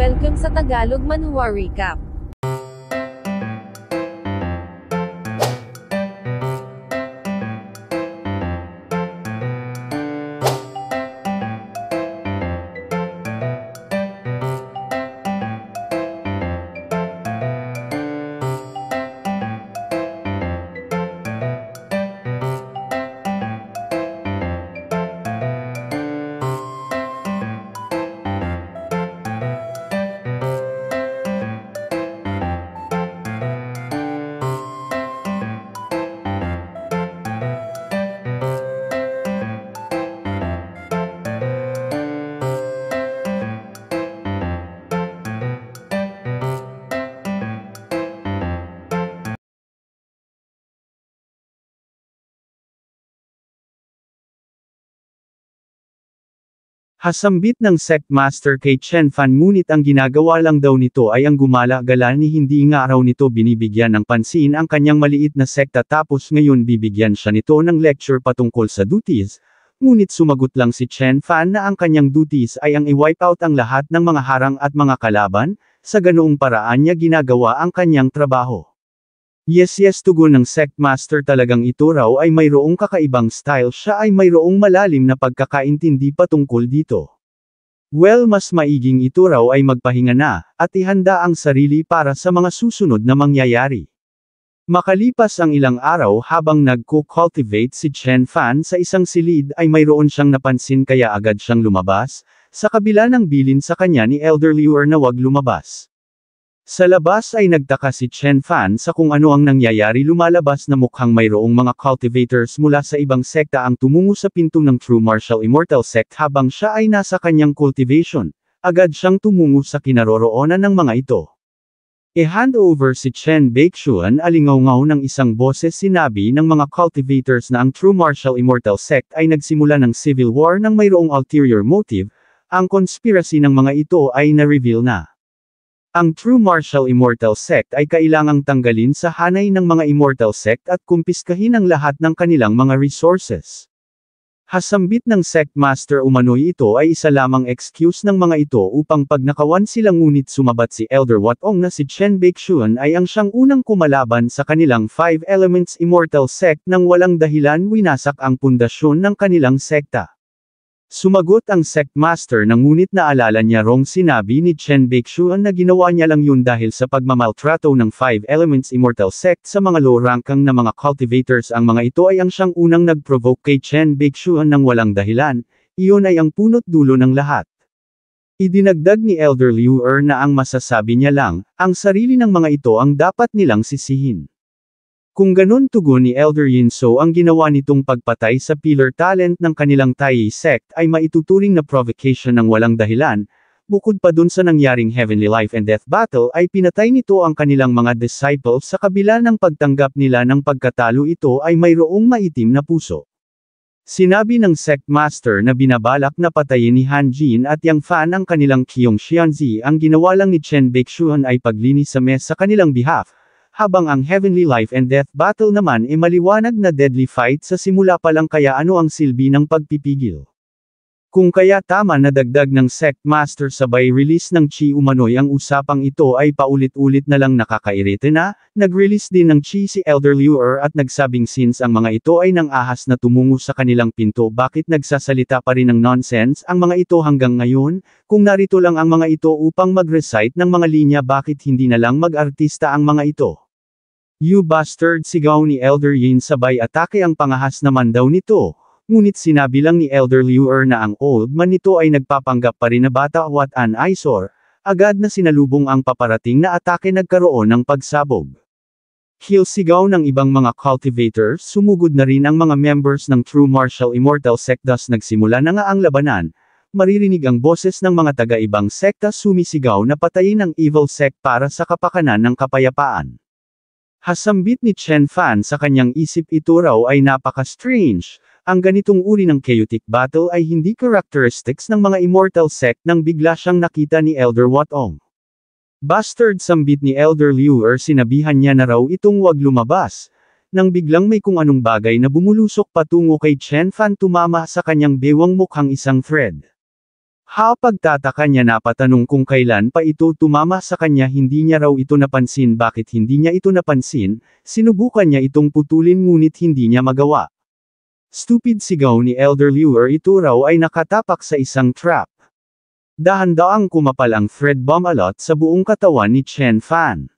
Welcome sa Tagalog Manhwa Recap. Hasambit ng sect master kay Chen Fan, ngunit ang ginagawa lang daw nito ay ang gumala-gala, ni hindi nga raw nito binibigyan ng pansin ang kanyang maliit na sekta, tapos ngayon bibigyan siya nito ng lecture patungkol sa duties. Ngunit sumagot lang si Chen Fan na ang kanyang duties ay ang i-wipe out ang lahat ng mga harang at mga kalaban, sa ganoong paraan niya ginagawa ang kanyang trabaho. Yes, tugon ng sect master, talagang ito raw ay mayroong kakaibang style, siya ay mayroong malalim na pagkakaintindi patungkol dito. Well, mas maiging ito raw ay magpahinga na, at ihanda ang sarili para sa mga susunod na mangyayari. Makalipas ang ilang araw habang nagko-cultivate si Chen Fan sa isang silid ay mayroon siyang napansin, kaya agad siyang lumabas, sa kabila ng bilin sa kanya ni Elder Liu na wag lumabas. Sa labas ay nagtaka si Chen Fan sa kung ano ang nangyayari, lumalabas na mukhang mayroong mga cultivators mula sa ibang sekta ang tumungo sa pinto ng True Martial Immortal Sect habang siya ay nasa kanyang cultivation. Agad siyang tumungo sa kinaroroonan ng mga ito. I-hand over si Chen Baixuan, alingaw-ngaw ng isang boses, sinabi ng mga cultivators na ang True Martial Immortal Sect ay nagsimula ng civil war ng mayroong ulterior motive. Ang conspiracy ng mga ito ay na-reveal na. Ang True Martial Immortal Sect ay kailangang tanggalin sa hanay ng mga Immortal Sect at kumpiskahin ang lahat ng kanilang mga resources. Hasambit ng sect master, umano'y ito ay isa lamang excuse ng mga ito upang pagnakawan sila, ngunit sumabat si Elder Watong na si Chen Baixuan ay ang siyang unang kumalaban sa kanilang Five Elements Immortal Sect nang walang dahilan winasak ang pundasyon ng kanilang sekta. Sumagot ang sect master na ngunit naalala niya rong sinabi ni Chen Baixuan na ginawa niya lang yun dahil sa pagmamaltrato ng Five Elements Immortal Sect sa mga low-rankang na mga cultivators. Ang mga ito ay ang siyang unang nag-provoke kay Chen Baixuan ng walang dahilan, iyon ay ang punot dulo ng lahat. Idinagdag ni Elder Liu na ang masasabi niya lang, ang sarili ng mga ito ang dapat nilang sisihin. Kung ganun, tugon ni Elder Yinso, ang ginawa nitong pagpatay sa pillar talent ng kanilang Taiyi sect ay maituturing na provocation ng walang dahilan. Bukod pa dun sa nangyaring Heavenly Life and Death Battle ay pinatay nito ang kanilang mga disciples sa kabila ng pagtanggap nila ng pagkatalo. Ito ay mayroong maitim na puso. Sinabi ng sect master na binabalak na patayin ni Han Jin at Yang Fan ang kanilang Qiong Xianzi. Ang ginawa lang ni Chen Baixuan ay paglinis sa mess sa kanilang behalf. Habang ang Heavenly Life and Death Battle naman ay maliwanag na deadly fight sa simula pa lang, kaya ano ang silbi ng pagpipigil? Kung kaya tama na dagdag ng sect master, sabay release ng chi umano'y ang usapang ito ay paulit-ulit na lang nakakairite na. Nag-release din ng chi si Elder Liu at nagsabing since ang mga ito ay nang ahas na tumungo sa kanilang pinto, bakit nagsasalita pa rin ng nonsense ang mga ito hanggang ngayon? Kung narito lang ang mga ito upang mag-recite ng mga linya, bakit hindi na lang mag-artista ang mga ito? You bastard, sigaw ni Elder Yin, sabay atake ang pangahas naman daw nito. Ngunit sinabi lang ni Elder Liu na ang old man nito ay nagpapanggap pa rin na bata. What an eyesore. Agad na sinalubong ang paparating na atake, nagkaroon ng pagsabog. Kill, sigaw ng ibang mga cultivators. Sumugod na rin ang mga members ng True Martial Immortal Sect, thus nagsimula na nga ang labanan. Maririnig ang boses ng mga taga-ibang sekta sumisigaw na patayin ang evil sect para sa kapakanan ng kapayapaan. Hasambit ni Chen Fan sa kanyang isip, ito raw ay napaka-strange. Ang ganitong uri ng chaotic battle ay hindi characteristics ng mga Immortal Sect nang bigla siyang nakita ni Elder Watong. Bastard, sambit ni Elder Liu, sinabihan niya na raw itong wag lumabas. Nang biglang may kung anong bagay na bumulusok patungo kay Chen Fan, tumama sa kanyang bewang mukhang isang thread. Pagtataka niya napatanong kung kailan pa ito tumama sa kanya, hindi niya raw ito napansin. Bakit hindi niya ito napansin? Sinubukan niya itong putulin ngunit hindi niya magawa. Stupid, sigaw ni Elder Lure, ito raw ay nakatapak sa isang trap. Dahan-daang kumapal ang thread bumalot sa buong katawan ni Chen Fan.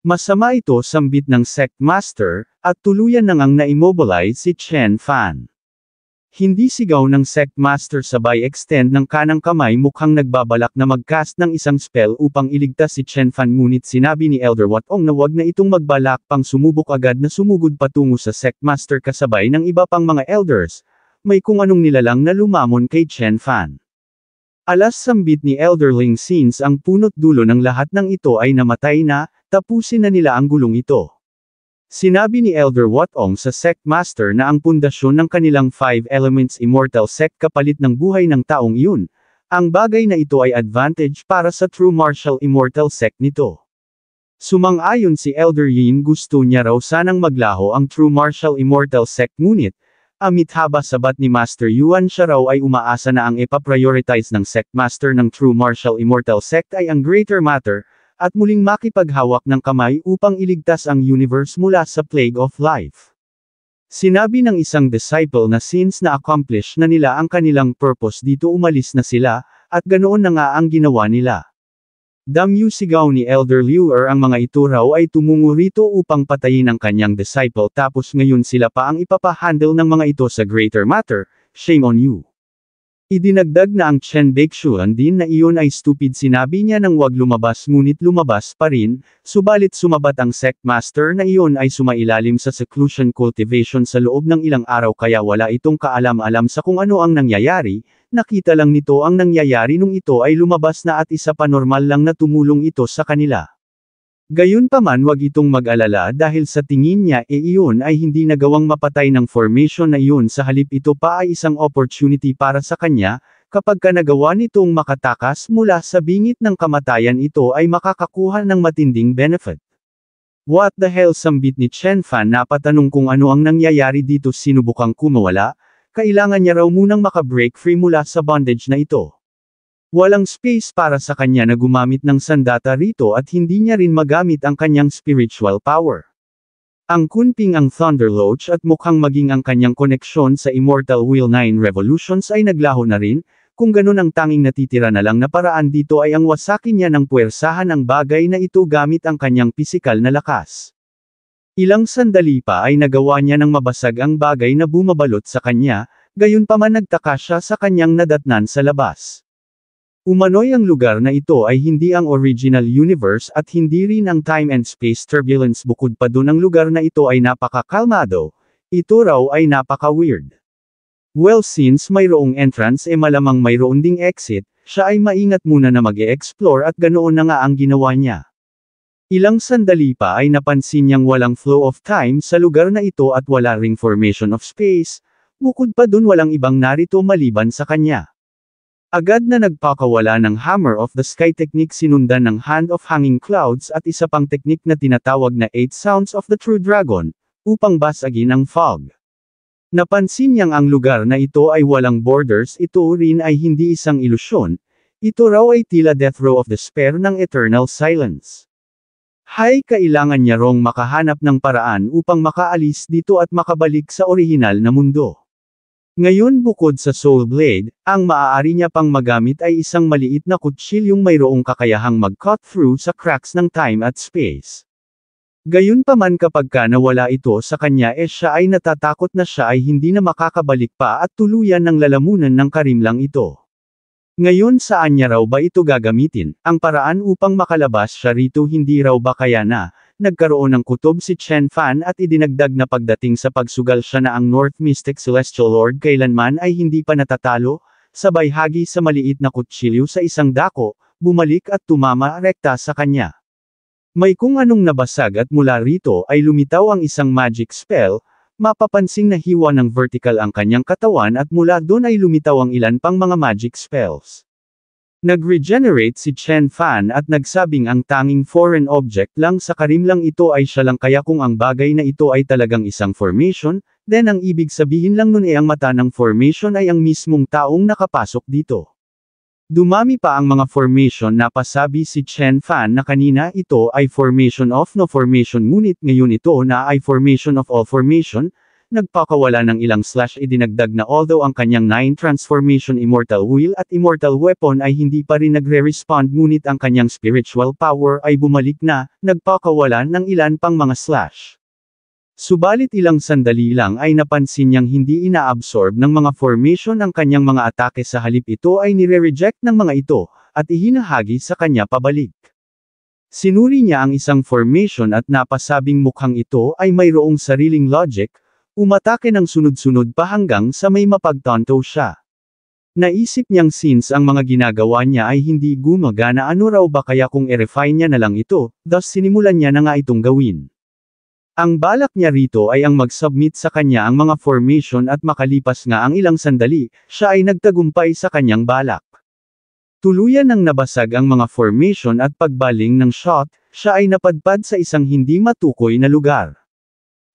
Masama ito, sambit ng Sect Master, at tuluyan na ngang na-immobilize si Chen Fan. Hindi sigaw ng Sect Master, sabay extend ng kanang kamay, mukhang nagbabalak na mag-cast ng isang spell upang iligtas si Chen Fan, ngunit sinabi ni Elder Watong na wag na itong magbalak pang sumubok, agad na sumugod patungo sa Sect Master kasabay ng iba pang mga elders. May kung anong nilalang na lumamon kay Chen Fan. Alas, sambit ni Elderling, since ang punot dulo ng lahat ng ito ay namatay na, tapusin na nila ang gulong ito. Sinabi ni Elder Watong sa Sect Master na ang pundasyon ng kanilang 5 Elements Immortal Sect kapalit ng buhay ng taong iyon. Ang bagay na ito ay advantage para sa True Martial Immortal Sect nito. Sumang-ayon si Elder Yin, gusto niya raw sanang maglaho ang True Martial Immortal Sect, ngunit, amit haba sabat ni Master Yuan, siya raw ay umaasa na ang ipaprioritize ng Sect Master ng True Martial Immortal Sect ay ang greater matter, at muling makipaghawak ng kamay upang iligtas ang universe mula sa Plague of Life. Sinabi ng isang disciple na since na-accomplish na nila ang kanilang purpose dito, umalis na sila, at ganoon na nga ang ginawa nila. Damyu, sigaw ni Elder Lure, ang mga ito raw ay tumungo rito upang patayin ang kanyang disciple, tapos ngayon sila pa ang ipapahandle ng mga ito sa greater matter, shame on you. Idinagdag na ang Chen Baixuan din na iyon ay stupid, sinabi niya nang wag lumabas, ngunit lumabas pa rin, subalit sumabat ang Sect Master na iyon ay sumailalim sa seclusion cultivation sa loob ng ilang araw kaya wala itong kaalam-alam sa kung ano ang nangyayari, nakita lang nito ang nangyayari nung ito ay lumabas na at isa pa normal lang na tumulong ito sa kanila. Gayunpaman, wag itong mag-alala dahil sa tingin niya iyon ay hindi nagawang mapatay ng formation na iyon, sa halip ito pa ay isang opportunity para sa kanya, kapag ka nagawa nitong makatakas mula sa bingit ng kamatayan ito ay makakakuha ng matinding benefit. What the hell, sambit ni Chen Fan, napatanong kung ano ang nangyayari dito. Sinubukang kumawala, kailangan niya raw munang makabreak free mula sa bondage na ito. Walang space para sa kanya na gumamit ng sandata rito at hindi niya rin magamit ang kanyang spiritual power. Ang kunping ang Thunderloach at mukhang maging ang kanyang koneksyon sa Immortal Will 9 Revolutions ay naglaho na rin, kung ganun ang tanging natitira na lang na paraan dito ay ang wasakin niya ng puwersahan ang bagay na ito gamit ang kanyang pisikal na lakas. Ilang sandali pa ay nagawa niya ng mabasag ang bagay na bumabalot sa kanya, gayunpaman nagtaka siya sa kanyang nadatnan sa labas. Umano'y ang lugar na ito ay hindi ang original universe at hindi rin ang time and space turbulence, bukod pa dun ang lugar na ito ay napakakalmado, ito raw ay napaka-weird. Well, since mayroong entrance malamang mayroon ding exit, siya ay maingat muna na mag-e-explore at ganoon na nga ang ginawa niya. Ilang sandali pa ay napansin niyang walang flow of time sa lugar na ito at wala ring formation of space, bukod pa dun walang ibang narito maliban sa kanya. Agad na nagpakawala ng Hammer of the Sky technique, sinundan ng Hand of Hanging Clouds at isa pang teknik na tinatawag na 8 Sounds of the True Dragon, upang basagin ang fog. Napansin niyang ang lugar na ito ay walang borders, ito rin ay hindi isang ilusyon, ito raw ay tila death row of despair ng eternal silence. Kailangan niya rong makahanap ng paraan upang makaalis dito at makabalik sa orihinal na mundo. Ngayon, bukod sa Soul Blade, ang maaari niya pang magamit ay isang maliit na kutsilyong mayroong kakayahang mag-cut through sa cracks ng time at space. Gayunpaman, kapag ka nawala ito sa kanya siya ay natatakot na siya ay hindi na makakabalik pa at tuluyan ng lalamunan ng karimlang ito. Ngayon, saan niya raw ba ito gagamitin? Ang paraan upang makalabas siya rito, hindi raw ba kaya na nagkaroon ng kutob si Chen Fan at idinagdag na pagdating sa pagsugal siya na ang North Mystic Celestial Lord kailanman ay hindi pa natatalo, sabay hagi sa maliit na kutsilyo sa isang dako, bumalik at tumama rekta sa kanya. May kung anong nabasag at mula rito ay lumitaw ang isang magic spell, mapapansing na hiwa ng vertical ang kanyang katawan at mula doon ay lumitaw ang ilan pang mga magic spells. Nag-regenerate si Chen Fan at nagsabing ang tanging foreign object lang sa karimlang ito ay siya lang, kaya kung ang bagay na ito ay talagang isang formation, then ang ibig sabihin lang nun ang mata ng formation ay ang mismong taong nakapasok dito. Dumami pa ang mga formation na pasabi si Chen Fan na kanina ito ay formation of no formation ngunit ngayon ito na ay formation of all formation, nagpakawala ng ilang slash idinagdag na although ang kanyang 9 transformation immortal will at immortal weapon ay hindi pa rin nagre-respond ngunit ang kanyang spiritual power ay bumalik na, nagpakawala ng ilan pang mga slash. Subalit ilang sandali lang ay napansin niyang hindi ina-absorb ng mga formation ang kanyang mga atake sa halip ito ay nire-reject ng mga ito, at ihinahagi sa kanya pabalik. Sinuri niya ang isang formation at napasabing mukhang ito ay mayroong sariling logic, umatake ng sunod-sunod pa hanggang sa may mapagtanto siya. Naisip niyang since ang mga ginagawa niya ay hindi gumagana ano raw ba kaya kung i-refine niya na lang ito, thus sinimulan niya na nga itong gawin. Ang balak niya rito ay ang mag-submit sa kanya ang mga formation at makalipas nga ang ilang sandali, siya ay nagtagumpay sa kanyang balak. Tuluyan nang nabasag ang mga formation at pagbaling ng shot, siya ay napadpad sa isang hindi matukoy na lugar.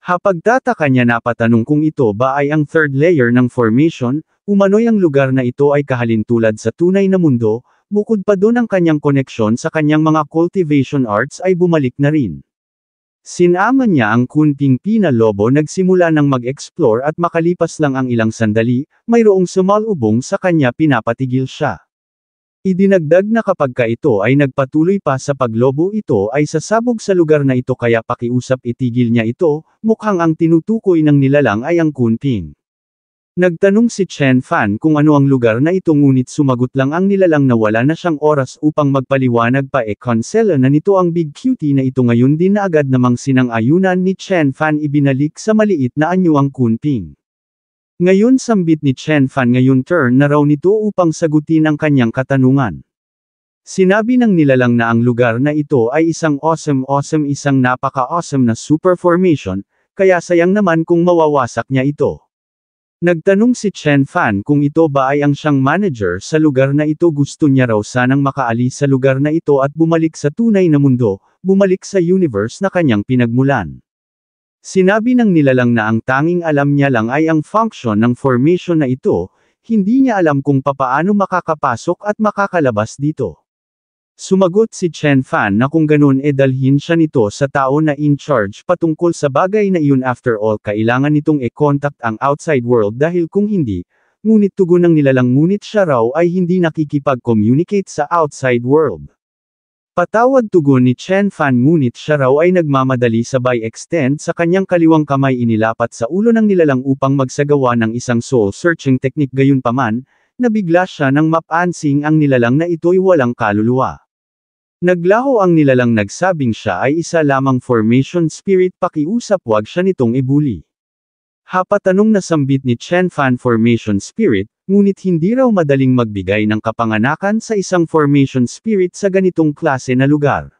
Hapagtataka niya napatanong kung ito ba ay ang third layer ng formation, umano'y ang lugar na ito ay kahalintulad sa tunay na mundo, bukod pa doon ang kanyang koneksyon sa kanyang mga cultivation arts ay bumalik na rin. Sinama niya ang kunting pinalobo nagsimula ng mag-explore at makalipas lang ang ilang sandali, mayroong sumalubong sa kanya pinapatigil siya. Idinagdag na kapag ka ito ay nagpatuloy pa sa paglobo ito ay sasabog sa lugar na ito kaya pakiusap itigil niya ito, mukhang ang tinutukoy ng nilalang ay ang kunting. Nagtanong si Chen Fan kung ano ang lugar na ito ngunit sumagot lang ang nilalang na wala na siyang oras upang magpaliwanag pa konsela na nito ang big cutie na ito ngayon din na agad namang sinang-ayunan ni Chen Fan ibinalik sa maliit na anyo ang kunting. Ngayon sambit ni Chen Fan ngayon turn na raw nito upang sagutin ang kanyang katanungan. Sinabi ng nilalang na ang lugar na ito ay isang awesome isang napaka-awesome na super formation, kaya sayang naman kung mawawasak niya ito. Nagtanong si Chen Fan kung ito ba ay ang siyang manager sa lugar na ito gusto niya raw sanang makaalis sa lugar na ito at bumalik sa tunay na mundo, bumalik sa universe na kanyang pinagmulan. Sinabi ng nilalang na ang tanging alam niya lang ay ang function ng formation na ito, hindi niya alam kung papaano makakapasok at makakalabas dito. Sumagot si Chen Fan na kung ganun dalhin siya nito sa tao na in charge patungkol sa bagay na iyon after all kailangan nitong i-contact ang outside world dahil kung hindi, ngunit tugon ng nilalang ngunit siya raw ay hindi nakikipag-communicate sa outside world. Patawad tugon ni Chen Fan ngunit siya raw ay nagmamadali sabay extend sa kanyang kaliwang kamay inilapat sa ulo ng nilalang upang magsagawa ng isang soul-searching technique gayunpaman, nabigla siya nang mapansing ang nilalang na ito'y walang kaluluwa. Naglaho ang nilalang nagsabing siya ay isa lamang formation spirit pakiusap wag siya nitong ibuli. Hapatanong na sambit ni Chen Fan formation spirit, ngunit hindi raw madaling magbigay ng kapanganakan sa isang formation spirit sa ganitong klase na lugar.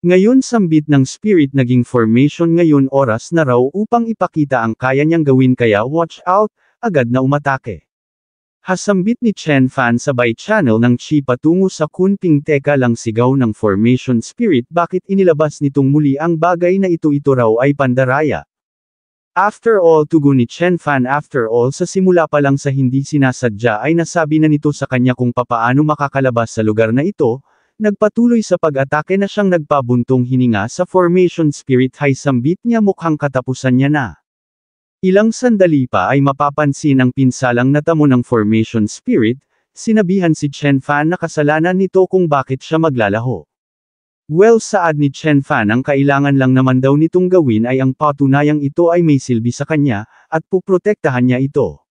Ngayon sambit ng spirit naging formation ngayon oras na raw upang ipakita ang kaya niyang gawin kaya watch out, agad na umatake. Hasambit ni Chen Fan sabay channel ng chi patungo sa kunting teka lang sigaw ng formation spirit bakit inilabas nitong muli ang bagay na ito raw ay pandaraya. After all tugon ni Chen Fan after all sa simula pa lang sa hindi sinasadya ay nasabi na nito sa kanya kung papaano makakalabas sa lugar na ito, nagpatuloy sa pag-atake na siyang nagpabuntong hininga sa formation spirit high sambit niya mukhang katapusan niya na. Ilang sandali pa ay mapapansin ang pinsalang natamo ng formation spirit, sinabihan si Chen Fan na kasalanan nito kung bakit siya maglalaho. Well saad ni Chen Fan ang kailangan lang naman daw nitong gawin ay ang patunayang ito ay may silbi sa kanya, at puprotektahan niya ito.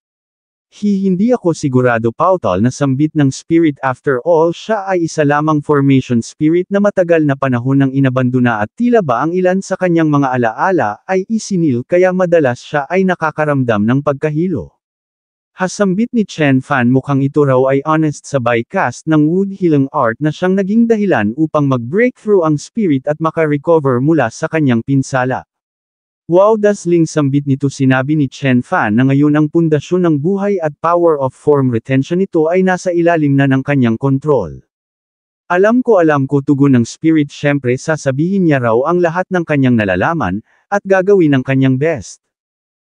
Hindi ako sigurado pautal na sambit ng spirit after all siya ay isa lamang formation spirit na matagal na panahon nang inabandona at tila ba ang ilan sa kanyang mga alaala ay isinil kaya madalas siya ay nakakaramdam ng pagkahilo. Hasambit ni Chen Fan mukhang ito raw ay honest sa bycast ng wood healing art na siyang naging dahilan upang mag-breakthrough ang spirit at maka-recover mula sa kanyang pinsala. Wow dazzling sambit nito sinabi ni Chen Fan na ngayon ang pundasyon ng buhay at power of form retention nito ay nasa ilalim na ng kanyang kontrol. Alam ko tugon ng spirit syempre sasabihin niya raw ang lahat ng kanyang nalalaman, at gagawin ang kanyang best.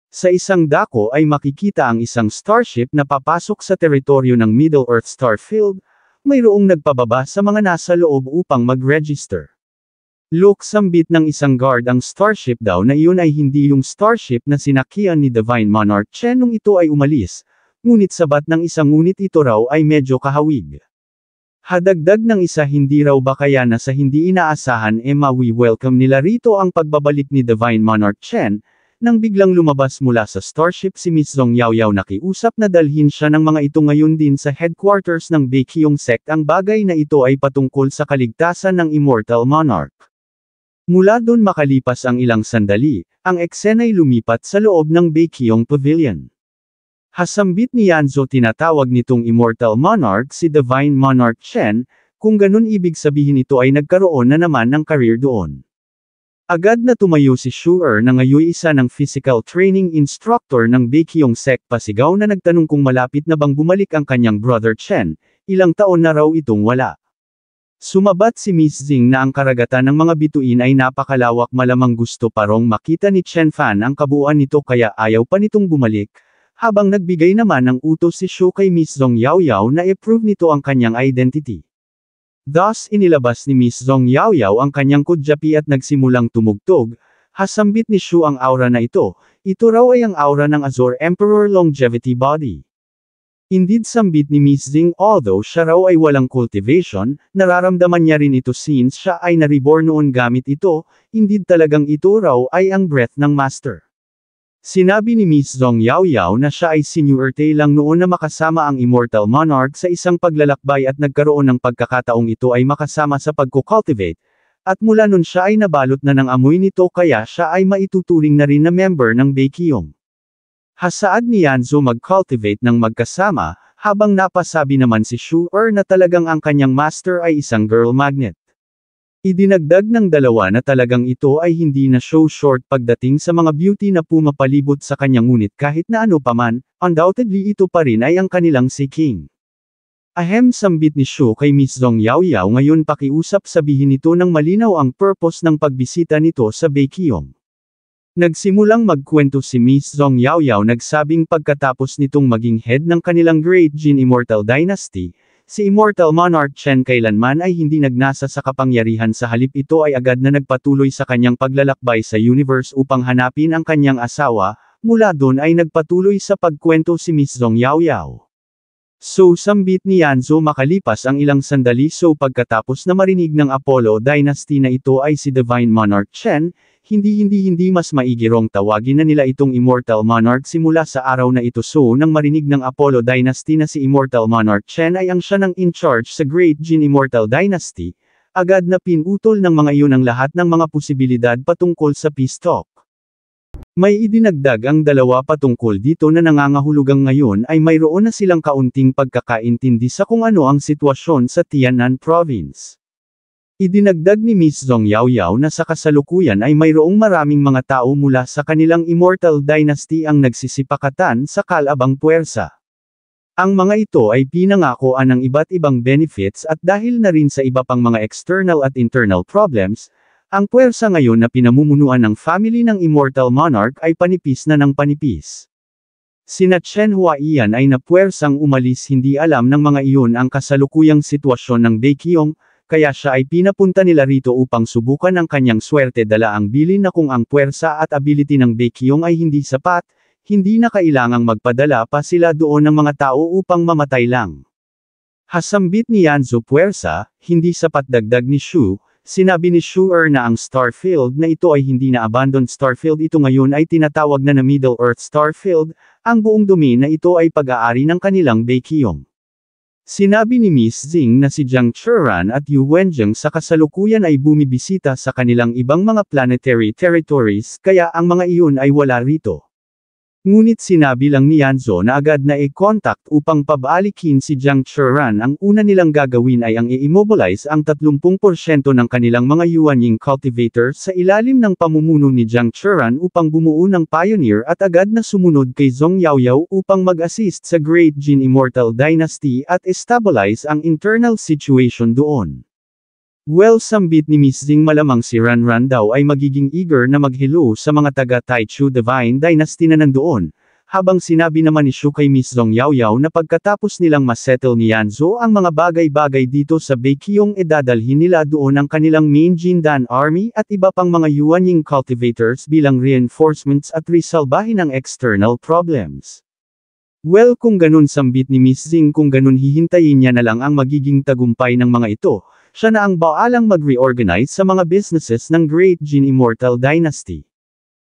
Sa isang dako ay makikita ang isang starship na papasok sa teritoryo ng Middle Earth Starfield, mayroong nagpababa sa mga nasa loob upang mag-register. Luke, sambit ng isang guard ang starship daw na iyon ay hindi yung starship na sinakyan ni Divine Monarch Chen nung ito ay umalis, ngunit sabat ng isang ngunit ito raw ay medyo kahawig. Hadagdag ng isa, hindi raw ba kaya na sa hindi inaasahan mawi-welcome nila rito ang pagbabalik ni Divine Monarch Chen, nang biglang lumabas mula sa starship si Miss Zhong Yaoyao, nakiusap na dalhin siya ng mga ito ngayon din sa headquarters ng Baekhyun sect. Ang bagay na ito ay patungkol sa kaligtasan ng Immortal Monarch. Mula doon makalipas ang ilang sandali, ang eksena'y lumipat sa loob ng Baekhyun Pavilion. Hasambit ni Yanzo, tinatawag nitong Immortal Monarch si Divine Monarch Chen, kung ganun ibig sabihin ito ay nagkaroon na naman ng career doon. Agad na tumayo si Shu'er na ngayon isa ng physical training instructor ng Baekhyun sect, pasigaw na nagtanong kung malapit na bang bumalik ang kanyang brother Chen, ilang taon na raw itong wala. Sumabat si Miss Zing na ang karagatan ng mga bituin ay napakalawak, malamang gusto pa rong makita ni Chen Fan ang kabuuan nito kaya ayaw pa nitong bumalik. Habang nagbigay naman ng utos si Shu kay Miss Zhong Yaoyao na i-prove nito ang kanyang identity. Thus inilabas ni Miss Zhong Yaoyao ang kanyang kudyapi at nagsimulang tumugtog. Hasambit ni Shu ang aura na ito raw ay ang aura ng Azure Emperor Longevity Body. Indeed, sambit ni Miss Zing, although siya raw ay walang cultivation, nararamdaman niya rin ito since siya ay na-reborn noon gamit ito, indeed talagang ito raw ay ang breath ng Master. Sinabi ni Miss Zhong Yaoyao na siya ay sinuwerte lang noon na makasama ang Immortal Monarch sa isang paglalakbay at nagkaroon ng pagkakataong ito ay makasama sa pagko-cultivate, at mula nun siya ay nabalot na ng amoy nito kaya siya ay maituturing na rin na member ng Baekhyun. Hasaad ni Yanzo mag-cultivate ng magkasama, habang napasabi naman si Shu'er na talagang ang kanyang master ay isang girl magnet. Idinagdag ng dalawa na talagang ito ay hindi na show short pagdating sa mga beauty na pumapalibot sa kanya, ngunit kahit na ano paman, undoubtedly ito pa rin ay ang kanilang si King. Ahem, sambit ni Shu kay Miss Zhong Yaoyao, ngayon pakiusap sabihin nito ng malinaw ang purpose ng pagbisita nito sa Baekhyun. Nagsimulang magkwento si Miss Zhong Yaoyao, nagsabing pagkatapos nitong maging head ng kanilang Great Jin Immortal Dynasty, si Immortal Monarch Chen kailanman ay hindi nagnasa sa kapangyarihan, sa halip ito ay agad na nagpatuloy sa kanyang paglalakbay sa universe upang hanapin ang kanyang asawa, mula doon ay nagpatuloy sa pagkwento si Miss Zhong Yaoyao. So sambit ni Yanzo, makalipas ang ilang sandali pagkatapos na marinig ng Apollo Dynasty na ito ay si Divine Monarch Chen, hindi mas maigirong tawagin na nila itong Immortal Monarch simula sa araw na ito. Nang marinig ng Apollo Dynasty na si Immortal Monarch Chen ay ang siya ng in-charge sa Great Jin Immortal Dynasty, agad na pinutol ng mga iyon ang lahat ng mga posibilidad patungkol sa peace talk. May idinagdag ang dalawa patungkol dito na nangangahulugang ngayon ay mayroon na silang kaunting pagkakaintindi sa kung ano ang sitwasyon sa Tianan Province. Idinagdag ni Miss Zhong Yaoyao na sa kasalukuyan ay mayroong maraming mga tao mula sa kanilang Immortal Dynasty ang nagsisipakatan sa kalabang puwersa. Ang mga ito ay pinangakoan ng iba't ibang benefits at dahil na rin sa iba pang mga external at internal problems, ang puwersa ngayon na pinamumunuan ng family ng Immortal Monarch ay panipis na ng panipis. Sina Chen Huaiyan ay napuwersang umalis, hindi alam ng mga iyon ang kasalukuyang sitwasyon ng Baekhyun, kaya siya ay pinapunta nila rito upang subukan ang kanyang swerte, dala ang bilin na kung ang puwersa at ability ng Baekhyun ay hindi sapat, hindi na kailangang magpadala pa sila doon ng mga tao upang mamatay lang. Hasambit ni Yanzo, puwersa, hindi sapat. Dagdag ni Shu, sinabi ni Shu'er na ang Starfield na ito ay hindi na abandoned Starfield, ito ngayon ay tinatawag na Middle Earth Starfield, ang buong domain na ito ay pag-aari ng kanilang Baekhyun. Sinabi ni Miss Zing na si Jiang Churan at Yu Wenjing sa kasalukuyan ay bumibisita sa kanilang ibang mga planetary territories, kaya ang mga iyon ay wala rito. Ngunit sinabi lang ni Yanzo na agad na i-contact upang pabalikin si Jiang Churan. Ang una nilang gagawin ay ang i-immobilize ang 30% ng kanilang mga Yuanying cultivator sa ilalim ng pamumuno ni Jiang Churan upang bumuo ng pioneer at agad na sumunod kay Zhong Yaoyao upang mag-assist sa Great Jin Immortal Dynasty at stabilize ang internal situation doon. Well, sambit ni Miss Zing, malamang si Ranran daw ay magiging eager na mag-hello sa mga taga Taichu Divine Dynasty na nandoon, habang sinabi naman ni Shu kay Miss Zhong Yaoyao na pagkatapos nilang masettle ni Yanzo ang mga bagay-bagay dito sa Baekhyong dadalhin nila doon ang kanilang main Jindan Army at iba pang mga Yuanying cultivators bilang reinforcements at resolbahin ang external problems. Well, kung ganun sambit ni Miss Zing, kung ganun hihintayin niya na lang ang magiging tagumpay ng mga ito, siya na ang baalang mag-reorganize sa mga businesses ng Great Jin Immortal Dynasty.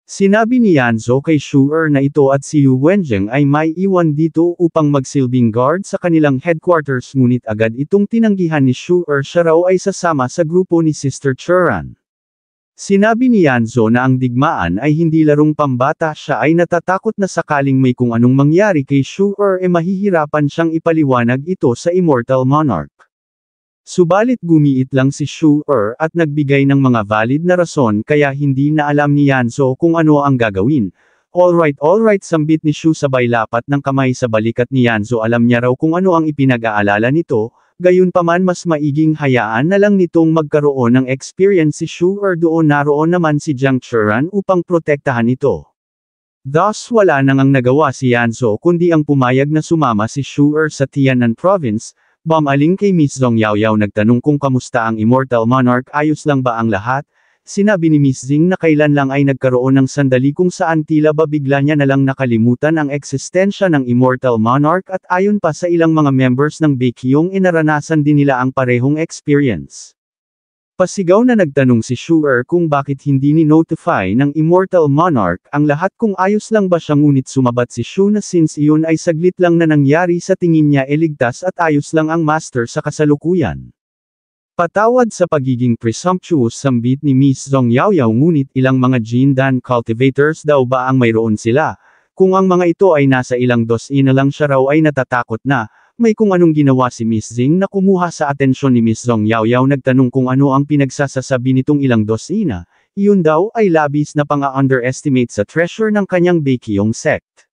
Sinabi ni Yanzo kay Shu-er na ito at si Yu Wenjing ay may iwan dito upang magsilbing guard sa kanilang headquarters, ngunit agad itong tinanggihan ni Shu-er, siya raw ay sasama sa grupo ni Sister Churan. Sinabi ni Yanzo na ang digmaan ay hindi larong pambata, siya ay natatakot na sakaling may kung anong mangyari kay Shu-er mahihirapan siyang ipaliwanag ito sa Immortal Monarch. Subalit gumiit lang si Shu-er at nagbigay ng mga valid na rason kaya hindi na alam ni Yanzo kung ano ang gagawin. Alright sambit ni Shu sabay lapat ng kamay sa balikat ni Yanzo. Alam niya raw kung ano ang ipinag-aalala nito, gayunpaman mas maiging hayaan na lang nitong magkaroon ng experience si Shu-er doon. Naroon naman si Jiang Churan upang protektahan ito. Thus wala nang ang nagawa si Yanzo kundi ang pumayag na sumama si Shu-er sa Tianan Province. Bumaling kay Miss Zhong Yaoyao, nagtanong kung kamusta ang Immortal Monarch, ayos lang ba ang lahat? Sinabi ni Miss Zing na kailan lang ay nagkaroon ng sandali kung saan tila ba bigla niya na lang nakalimutan ang eksistensya ng Immortal Monarch at ayon pa sa ilang mga members ng Baekhyong naranasan din nila ang parehong experience. Pasigaw na nagtanong si Shu-er kung bakit hindi ni-notify ng Immortal Monarch ang lahat kung ayos lang ba siya, ngunit sumabat si Shu na since iyon ay saglit lang na nangyari sa tingin niya ligtas at ayos lang ang master sa kasalukuyan. Patawad sa pagiging presumptuous sambit ni Miss Zhong Yaoyao, ngunit ilang mga Jindan cultivators daw ba ang mayroon sila? Kung ang mga ito ay nasa ilang dosina lang, siya raw ay natatakot na. May kung anong ginawa si Miss Zing na kumuha sa atensyon ni Miss Zhong Yaoyao. Nagtanong kung ano ang pinagsasasabi nitong ilang dosina, iyon daw ay labis na pang-underestimate sa treasure ng kanyang Baekhyong sect.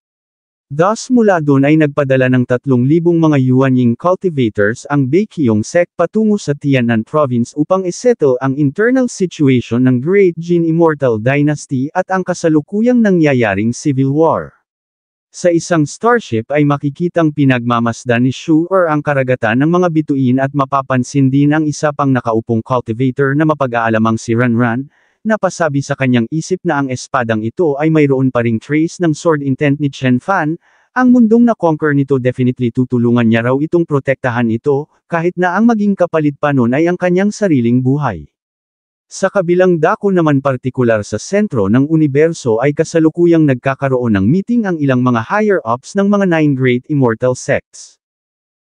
Thus mula doon ay nagpadala ng 3,000 mga Yuanying cultivators ang Baekhyong sect patungo sa Tianan Province upang isettle ang internal situation ng Great Jin Immortal Dynasty at ang kasalukuyang nangyayaring civil war. Sa isang starship ay makikitang pinagmamasdan ni Shu-er ang karagatan ng mga bituin at mapapansin din ang isa pang nakaupong cultivator na mapag-aalamang si Ranran. Napasabi sa kanyang isip na ang espadang ito ay mayroon pa ring trace ng sword intent ni Chen Fan. Ang mundong na-conquer nito definitely tutulungan niya raw itong protektahan ito, kahit na ang maging kapalit pa nun ay ang kanyang sariling buhay. Sa kabilang dako naman, partikular sa sentro ng universo, ay kasalukuyang nagkakaroon ng meeting ang ilang mga higher-ups ng mga 9 great immortal sects.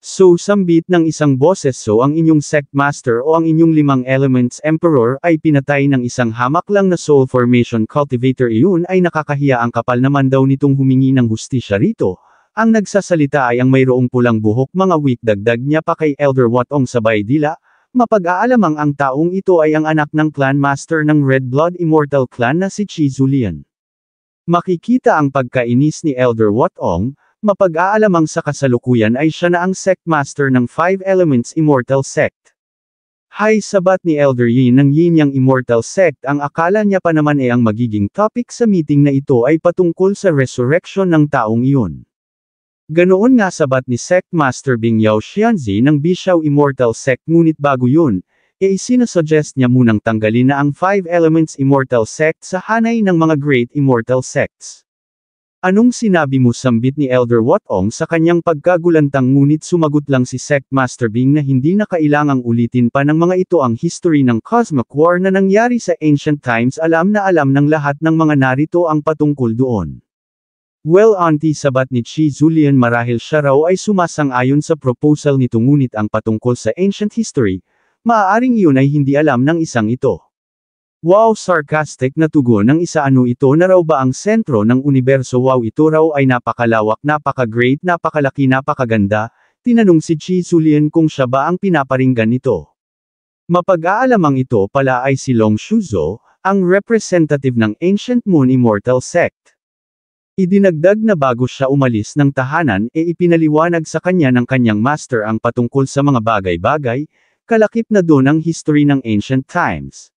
So sambit ng isang boses, so ang inyong sect master o ang inyong 5 elements emperor ay pinatay ng isang hamak lang na soul formation cultivator. Iyon ay nakakahiya, ang kapal naman daw nitong humingi ng hustisya rito. Ang nagsasalita ay ang mayroong pulang buhok, mga weak. Dagdag niya pa kay Elder Watong sabay dila. Mapag-aalamang ang taong ito ay ang anak ng clan master ng Red Blood Immortal Clan na si Chi Zulian. Makikita ang pagkainis ni Elder Watong. Mapag-aalamang sa kasalukuyan ay siya na ang sect master ng 5 Elements Immortal Sect. Hay, sabat ni Elder Yin ng Yin Yang Immortal Sect. Ang akala niya pa naman ang magiging topic sa meeting na ito ay patungkol sa resurrection ng taong iyon. Ganoon nga sabat ni Sect Master Bing Yao Xianzi ng Bishao Immortal Sect, ngunit bago yun, isinasuggest niya munang tanggalin na ang 5 Elements Immortal Sect sa hanay ng mga Great Immortal Sects. Anong sinabi mo, sambit ni Elder Watong sa kanyang pagkagulantang, ngunit sumagot lang si Sect Master Bing na hindi na kailangang ulitin pa ng mga ito ang history ng Cosmic War na nangyari sa ancient times. Alam na alam ng lahat ng mga narito ang patungkol doon. Well, auntie, sabat ni Chi Zulian, marahil siya raw ay sumasang-ayon sa proposal nito, ngunit ang patungkol sa ancient history, maaaring iyon ay hindi alam ng isang ito. Wow, sarcastic na tugon ng isa. Ano ito na raw ba ang sentro ng universo? Wow, ito raw ay napakalawak, napaka-great, napakalaki, napakaganda. Tinanong si Chi Zulian kung siya ba ang pinaparinggan nito. Mapag-aalamang ito pala ay si Long Shuzo, ang representative ng Ancient Moon Immortal Sect. Idinagdag na bago siya umalis ng tahanan ipinaliwanag sa kanya ng kanyang master ang patungkol sa mga bagay-bagay, kalakip na doon ang history ng ancient times.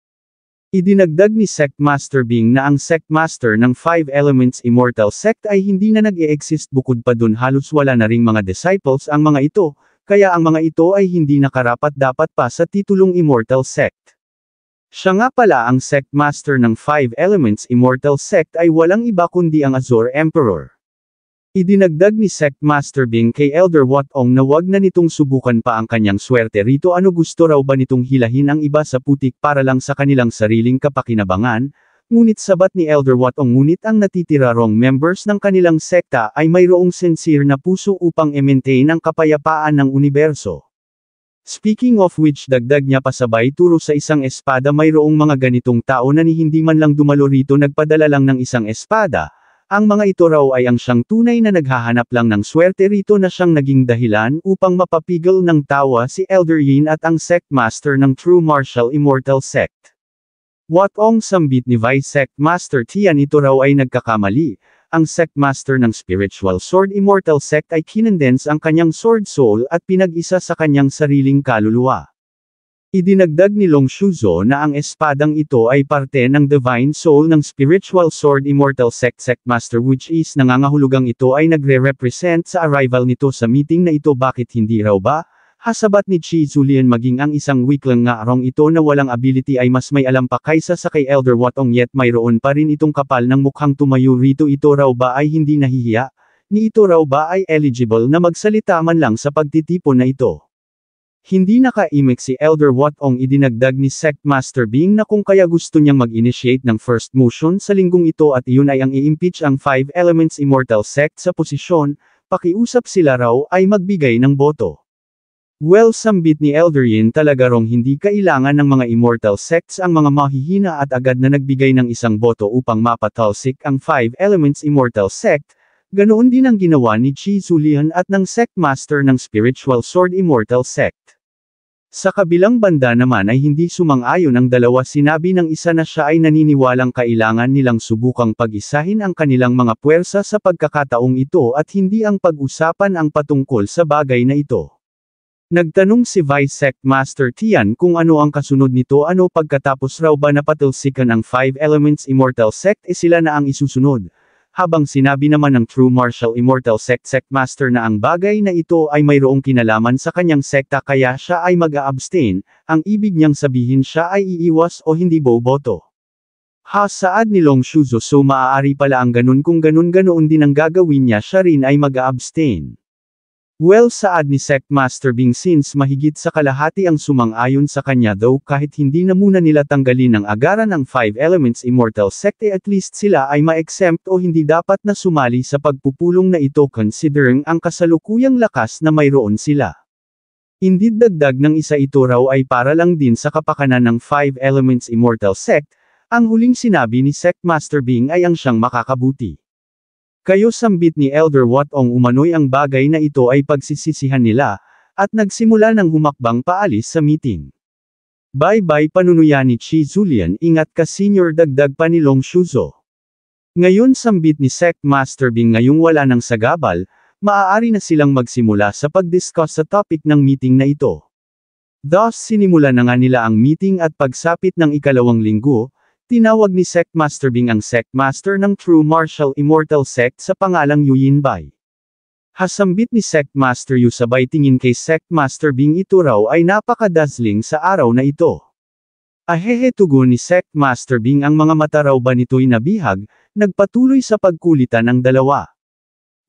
Idinagdag ni Sect Master Bing na ang Sect Master ng Five Elements Immortal Sect ay hindi na nag-e-exist bukod pa dun halos wala na ring mga disciples ang mga ito, kaya ang mga ito ay hindi nakarapat-dapat pa sa titulong Immortal Sect. Siya nga pala ang Sect Master ng Five Elements Immortal Sect ay walang iba kundi ang Azure Emperor. Idinagdag ni Sect Master Bing kay Elder Watong na wag na nitong subukan pa ang kanyang swerte rito. Ano, gusto raw ba nitong hilahin ang iba sa putik para lang sa kanilang sariling kapakinabangan? Ngunit sabat ni Elder Watong ngunit ang natitira rong members ng kanilang sekta ay mayroong sincere na puso upang i-maintain ang kapayapaan ng universo. Speaking of which, dagdag niya pasabay turo sa isang espada, mayroong mga ganitong tao na ni hindi man lang dumalo rito nagpadala lang ng isang espada. Ang mga ito raw ay ang siyang tunay na naghahanap lang ng swerte rito na siyang naging dahilan upang mapapigil ng tawa si Elder Yin at ang Sect Master ng True Martial Immortal Sect. Watong sambit ni Vice Sect Master Tian, ito raw ay nagkakamali. Ang Sect Master ng Spiritual Sword Immortal Sect ay kinondense ang kanyang Sword Soul at pinag-isa sa kanyang sariling kaluluwa. Idinagdag ni Long Shuzo na ang espadang ito ay parte ng Divine Soul ng Spiritual Sword Immortal Sect Master, which is nangangahulugang ito ay nagre-represent sa arrival nito sa meeting na ito. Bakit hindi raw ba? Hasabat ni Chi Zulian, maging ang isang weakling nga arong ito na walang ability ay mas may alam pa kaysa sa kay Elder Watong, yet mayroon pa rin itong kapal ng mukhang tumayo rito. Ito raw ba ay hindi nahihiya? Ni ito raw ba ay eligible na magsalita man lang sa pagtitipon na ito? Hindi nakaimik si Elder Watong. Idinagdag ni Sect Master Bing na kung kaya gusto niyang mag-initiate ng first motion sa linggong ito at iyon ay ang i-impeach ang Five Elements Immortal Sect sa posisyon, pakiusap sila raw ay magbigay ng boto. Well, sambit ni Elder Yin, talaga rong hindi kailangan ng mga Immortal Sects ang mga mahihina at agad na nagbigay ng isang boto upang mapatalsik ang Five Elements Immortal Sect. Ganoon din ang ginawa ni Chi Zulian at ng Sect Master ng Spiritual Sword Immortal Sect. Sa kabilang banda naman ay hindi sumang-ayon ang dalawa. Sinabi ng isa na siya ay naniniwalang kailangan nilang subukang pag-isahin ang kanilang mga puwersa sa pagkakataong ito at hindi ang pag-usapan ang patungkol sa bagay na ito. Nagtanong si Vice Sect Master Tian kung ano ang kasunod nito. Ano, pagkatapos raw ba napatalsikan ang Five Elements Immortal Sect sila na ang isusunod? Habang sinabi naman ng True Martial Immortal Sect Master na ang bagay na ito ay mayroong kinalaman sa kanyang sekta kaya siya ay mag-a-abstain, ang ibig niyang sabihin siya ay iiwas o hindi boboto. Saad ni Long Shuzo, so maaari pala ang ganun, kung ganun-ganoon din ang gagawin niya, siya rin ay mag-a-abstain. Well, saad ni Sect Master Bing, since mahigit sa kalahati ang sumang-ayon sa kanya, though kahit hindi na muna nila tanggalin ang agaran ng Five Elements Immortal Sect, at least sila ay ma-exempt o hindi dapat na sumali sa pagpupulong na ito considering ang kasalukuyang lakas na mayroon sila. Indeed, dagdag ng isa, ito raw ay para lang din sa kapakanan ng Five Elements Immortal Sect. Ang huling sinabi ni Sect Master Bing ay ang siyang makakabuti. Kayo, sambit ni Elder Watong, umano'y ang bagay na ito ay pagsisisihan nila, at nagsimula ng humakbang paalis sa meeting. Bye-bye, panunuya ni Chi Zulian, ingat ka senior, dagdag pa ni Long Shuzo. Ngayon, sambit ni Sect Master Bing, ngayong wala ng sagabal, maaari na silang magsimula sa pag-discuss sa topic ng meeting na ito. Thus, sinimula na nga nila ang meeting at pagsapit ng ikalawang linggo, tinawag ni Sect Master Bing ang Sect Master ng True Martial Immortal Sect sa pangalang Yu Yinbai. Hasambit ni Sect Master Yu sabay tingin kay Sect Master Bing, ito raw ay napaka-dazzling sa araw na ito. Ahehe, tugon ni Sect Master Bing, ang mga mata raw ba nito'y nabihag, nagpatuloy sa pagkulitan ang dalawa.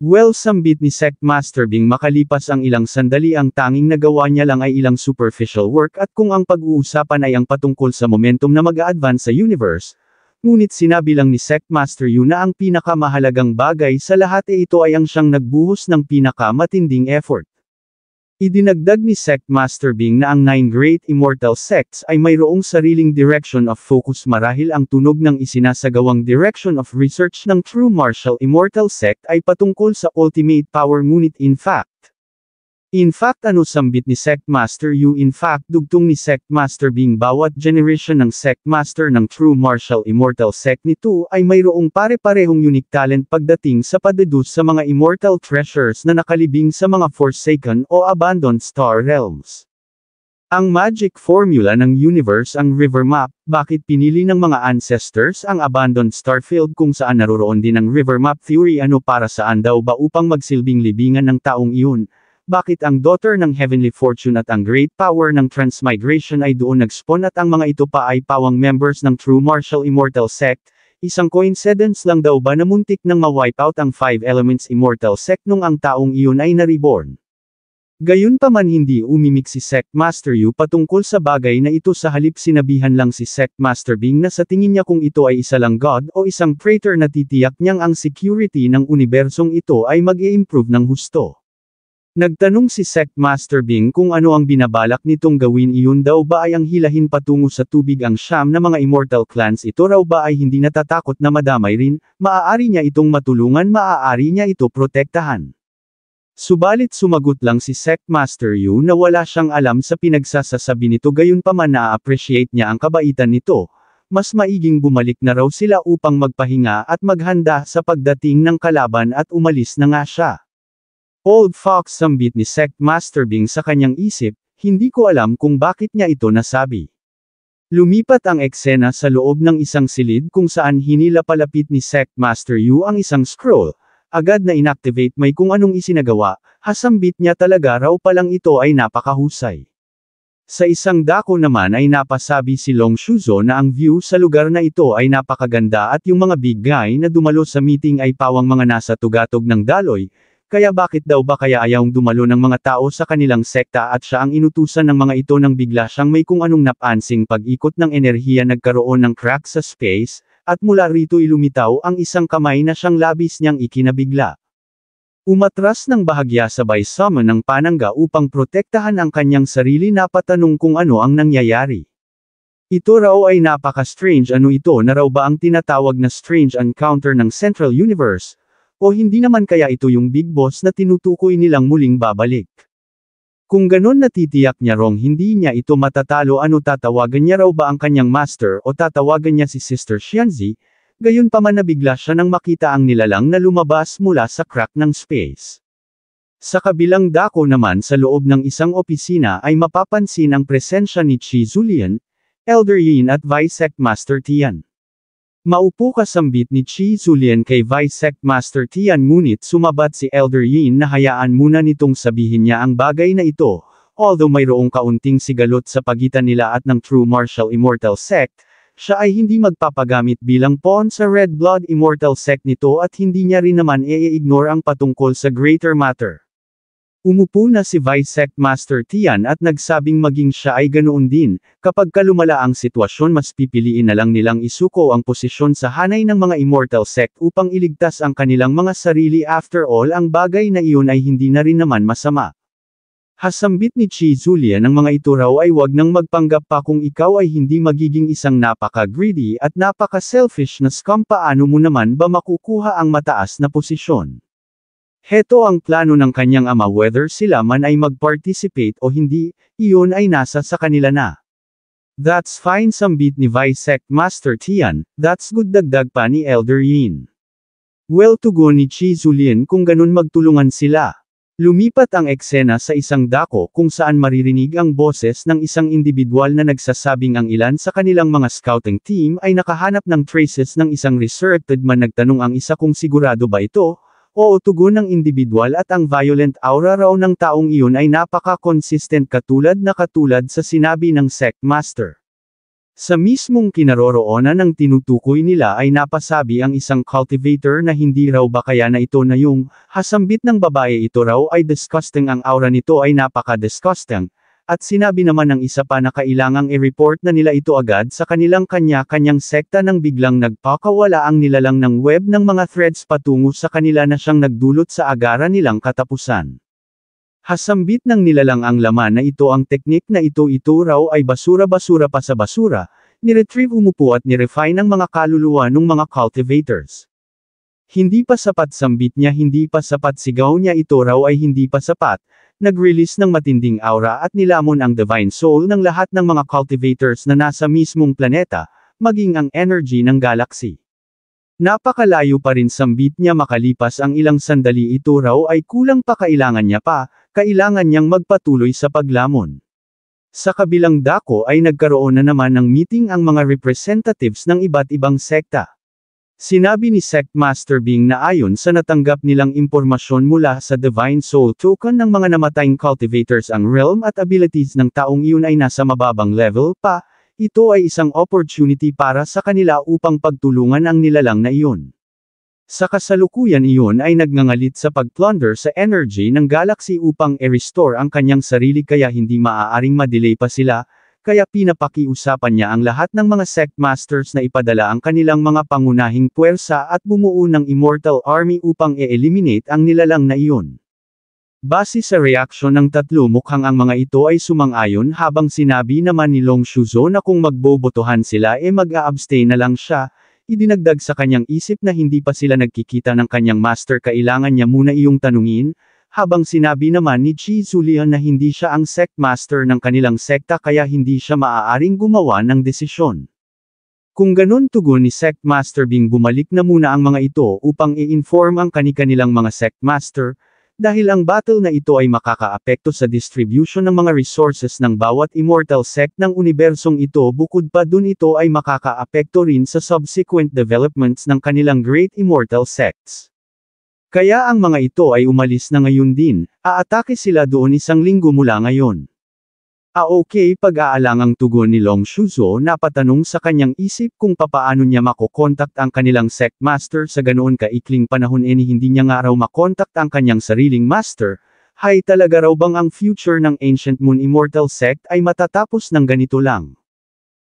Well, sambit ni Sect Master Bing, makalipas ang ilang sandali ang tanging nagawa niya lang ay ilang superficial work at kung ang pag-uusapan ay ang patungkol sa momentum na mag-a-advance sa universe, ngunit sinabi lang ni Sect Master Yu na ang pinakamahalagang bagay sa lahat ito ay ang siyang nagbuhos ng pinakamatinding effort. Idinagdag ni Sect Master Bing na ang 9 Great Immortal Sects ay mayroong sariling direction of focus marahil ang tunog ng isinasagawang direction of research ng True Martial Immortal Sect ay patungkol sa ultimate power, ngunit in fact, ano, sambit ni Sect Master Yu, in fact, dugtong ni Sect Master Bing, bawat generation ng Sect Master ng True Martial Immortal Sect nito ay mayroong pare-parehong unique talent pagdating sa pagdeduce sa mga immortal treasures na nakalibing sa mga forsaken o abandoned star realms. Ang magic formula ng universe ang river map, bakit pinili ng mga ancestors ang abandoned starfield kung saan naroroon din ang river map theory para saan daw ba upang magsilbing libingan ng taong iyon? Bakit ang daughter ng heavenly fortune at ang great power ng transmigration ay doon nag-spawn at ang mga ito pa ay pawang members ng true martial immortal sect? Isang coincidence lang daw ba na muntik nang ma-wipe out ang 5 elements immortal sect nung ang taong iyon ay na-reborn? Gayunpaman hindi umimik si Sect Master Yu patungkol sa bagay na ito sa halip sinabihan lang si Sect Master Bing na sa tingin niya kung ito ay isa lang god o isang traitor na titiyak niyang ang security ng unibersong ito ay mag-i-improve ng husto. Nagtanong si Sect Master Bing kung ano ang binabalak nitong gawin, iyon daw ba ay ang hilahin patungo sa tubig ang siyam na mga immortal clans, ito raw ba ay hindi natatakot na madamay rin, maaari niya itong matulungan, maaari niya ito protektahan. Subalit sumagot lang si Sect Master Yu na wala siyang alam sa pinagsasasabi nito, gayunpaman na-appreciate niya ang kabaitan nito, mas maiging bumalik na raw sila upang magpahinga at maghanda sa pagdating ng kalaban at umalis na nga siya. Old Fox sambit ni Sect Master Bing sa kanyang isip, hindi ko alam kung bakit niya ito nasabi. Lumipat ang eksena sa loob ng isang silid kung saan hinila-palapit ni Sect Master Yu ang isang scroll. Agad na inactivate, may kung anong isinagawa, hasambit niya talaga raw palang ito ay napakahusay. Sa isang dako naman ay napasabi si Long Shuzo na ang view sa lugar na ito ay napakaganda at yung mga big guy na dumalo sa meeting ay pawang mga nasa tugatog ng daloy, kaya bakit daw ba kaya ayawang dumalo ng mga tao sa kanilang sekta at siya ang inutusan ng mga ito nang bigla siyang may kung anong napansing pag-ikot ng enerhiya, nagkaroon ng crack sa space, at mula rito'y lumitaw ang isang kamay na siyang labis niyang ikinabigla. Umatras ng bahagya sabay summon ng panangga upang protektahan ang kanyang sarili, napatanong kung ano ang nangyayari. Ito raw ay napaka-strange, ano ito na raw ba ang tinatawag na strange encounter ng Central Universe? O hindi naman kaya ito yung big boss na tinutukoy nilang muling babalik? Kung ganon natitiyak niya rong hindi niya ito matatalo, ano tatawagan niya raw ba ang kanyang master o tatawagan niya si Sister Xianzi? Gayunpaman nabigla siya nang makita ang nilalang na lumabas mula sa crack ng space. Sa kabilang dako naman sa loob ng isang opisina ay mapapansin ang presensya ni Chi Zulian, Elder Yin at Vice Sect Master Tian. Maupo kasambit ni Chi Zulian kay Vice Sect Master Tian, ngunit sumabat si Elder Yin na hayaan muna nitong sabihin niya ang bagay na ito, although mayroong kaunting sigalot sa pagitan nila at ng True Martial Immortal Sect, siya ay hindi magpapagamit bilang pawn sa Red Blood Immortal Sect nito at hindi niya rin naman i-ignore ang patungkol sa greater matter. Umupo na si Vice Sect Master Tian at nagsabing maging siya ay ganoon din, kapag kalumala ang sitwasyon mas pipiliin na lang nilang isuko ang posisyon sa hanay ng mga Immortal Sect upang iligtas ang kanilang mga sarili, after all ang bagay na iyon ay hindi na rin naman masama. Hasambit ni Chi Zulian, ang mga ito raw ay wag nang magpanggap pa kung ikaw ay hindi magiging isang napaka-greedy at napaka-selfish na scum, paano mo naman ba makukuha ang mataas na posisyon? Heto ang plano ng kanyang ama, whether sila man ay mag-participate o hindi, iyon ay nasa sa kanila na. That's fine, sambit ni Vice Sect Master Tian, that's good, dagdag pa ni Elder Yin. Well, tugon ni Chi Zulian, kung ganun magtulungan sila. Lumipat ang eksena sa isang dako kung saan maririnig ang boses ng isang individual na nagsasabing ang ilan sa kanilang mga scouting team ay nakahanap ng traces ng isang resurrected man. Nagtanong ang isa kung sigurado ba ito. Oo, tugon ng individual, at ang violent aura raw ng taong iyon ay napaka-consistent katulad sa sinabi ng Sect Master. Sa mismong kinaroroonan ng tinutukoy nila ay napasabi ang isang cultivator na hindi raw ba kaya na ito na yung, hasambit ng babae, ito raw ay disgusting, ang aura nito ay napaka-disgusting. At sinabi naman ng isa pa na kailangang i-report na nila ito agad sa kanilang kanya-kanyang sekta, nang biglang nagpakawala ang nilalang ng web ng mga threads patungo sa kanila na siyang nagdulot sa agaran nilang katapusan. Hasambit ng nilalang ang laman na ito, ang teknik na ito raw ay basura-basura pa sa basura, niretrieve, umupo at nirefine ang mga kaluluwa ng mga cultivators. Hindi pa sapat, sambit niya, hindi pa sapat, sigaw niya, ito raw ay hindi pa sapat. Nag-release ng matinding aura at nilamon ang divine soul ng lahat ng mga cultivators na nasa mismong planeta, maging ang energy ng galaxy. Napakalayo pa rin, sambit niya, makalipas ang ilang sandali, ito raw ay kulang pa, kailangan niyang magpatuloy sa paglamon. Sa kabilang dako ay nagkaroon na naman ng meeting ang mga representatives ng iba't ibang sekta. Sinabi ni Sect Master Bing na ayon sa natanggap nilang impormasyon mula sa Divine Soul Token ng mga namataying cultivators ang realm at abilities ng taong iyon ay nasa mababang level pa, ito ay isang opportunity para sa kanila upang pagtulungan ang nilalang na iyon. Sa kasalukuyan iyon ay nagngangalit sa pagplunder sa energy ng galaxy upang i-restore ang kanyang sarili kaya hindi maaaring madelay pa sila, kaya pinapakiusapan niya ang lahat ng mga sect masters na ipadala ang kanilang mga pangunahing puwersa at bumuo ng immortal army upang i-eliminate ang nilalang na iyon. Base sa reaksyon ng tatlo mukhang ang mga ito ay sumang-ayon habang sinabi naman ni Long Shuzo na kung magbobotohan sila mag-a-abstain na lang siya. Idinagdag sa kanyang isip na hindi pa sila nagkikita ng kanyang master kailangan niya muna iyong tanungin, habang sinabi naman ni Chi Zulian na hindi siya ang sect master ng kanilang sekta kaya hindi siya maaaring gumawa ng desisyon. Kung ganun tugon ni Sect Master Bing bumalik na muna ang mga ito upang i-inform ang kani-kanilang mga sect master, dahil ang battle na ito ay makakaapekto sa distribution ng mga resources ng bawat immortal sect ng unibersong ito bukod pa dun ito ay makakaapekto rin sa subsequent developments ng kanilang great immortal sects. Kaya ang mga ito ay umalis na ngayon din, aatake sila doon 1 linggo mula ngayon. Okay pag-aalangang tugon ni Long Shuzo na patanong sa kanyang isip kung papaano niya makokontakt ang kanilang sect master sa ganoon kaikling panahon hindi niya nga raw makontakt ang kanyang sariling master, hay talaga raw bang ang future ng Ancient Moon Immortal Sect ay matatapos ng ganito lang.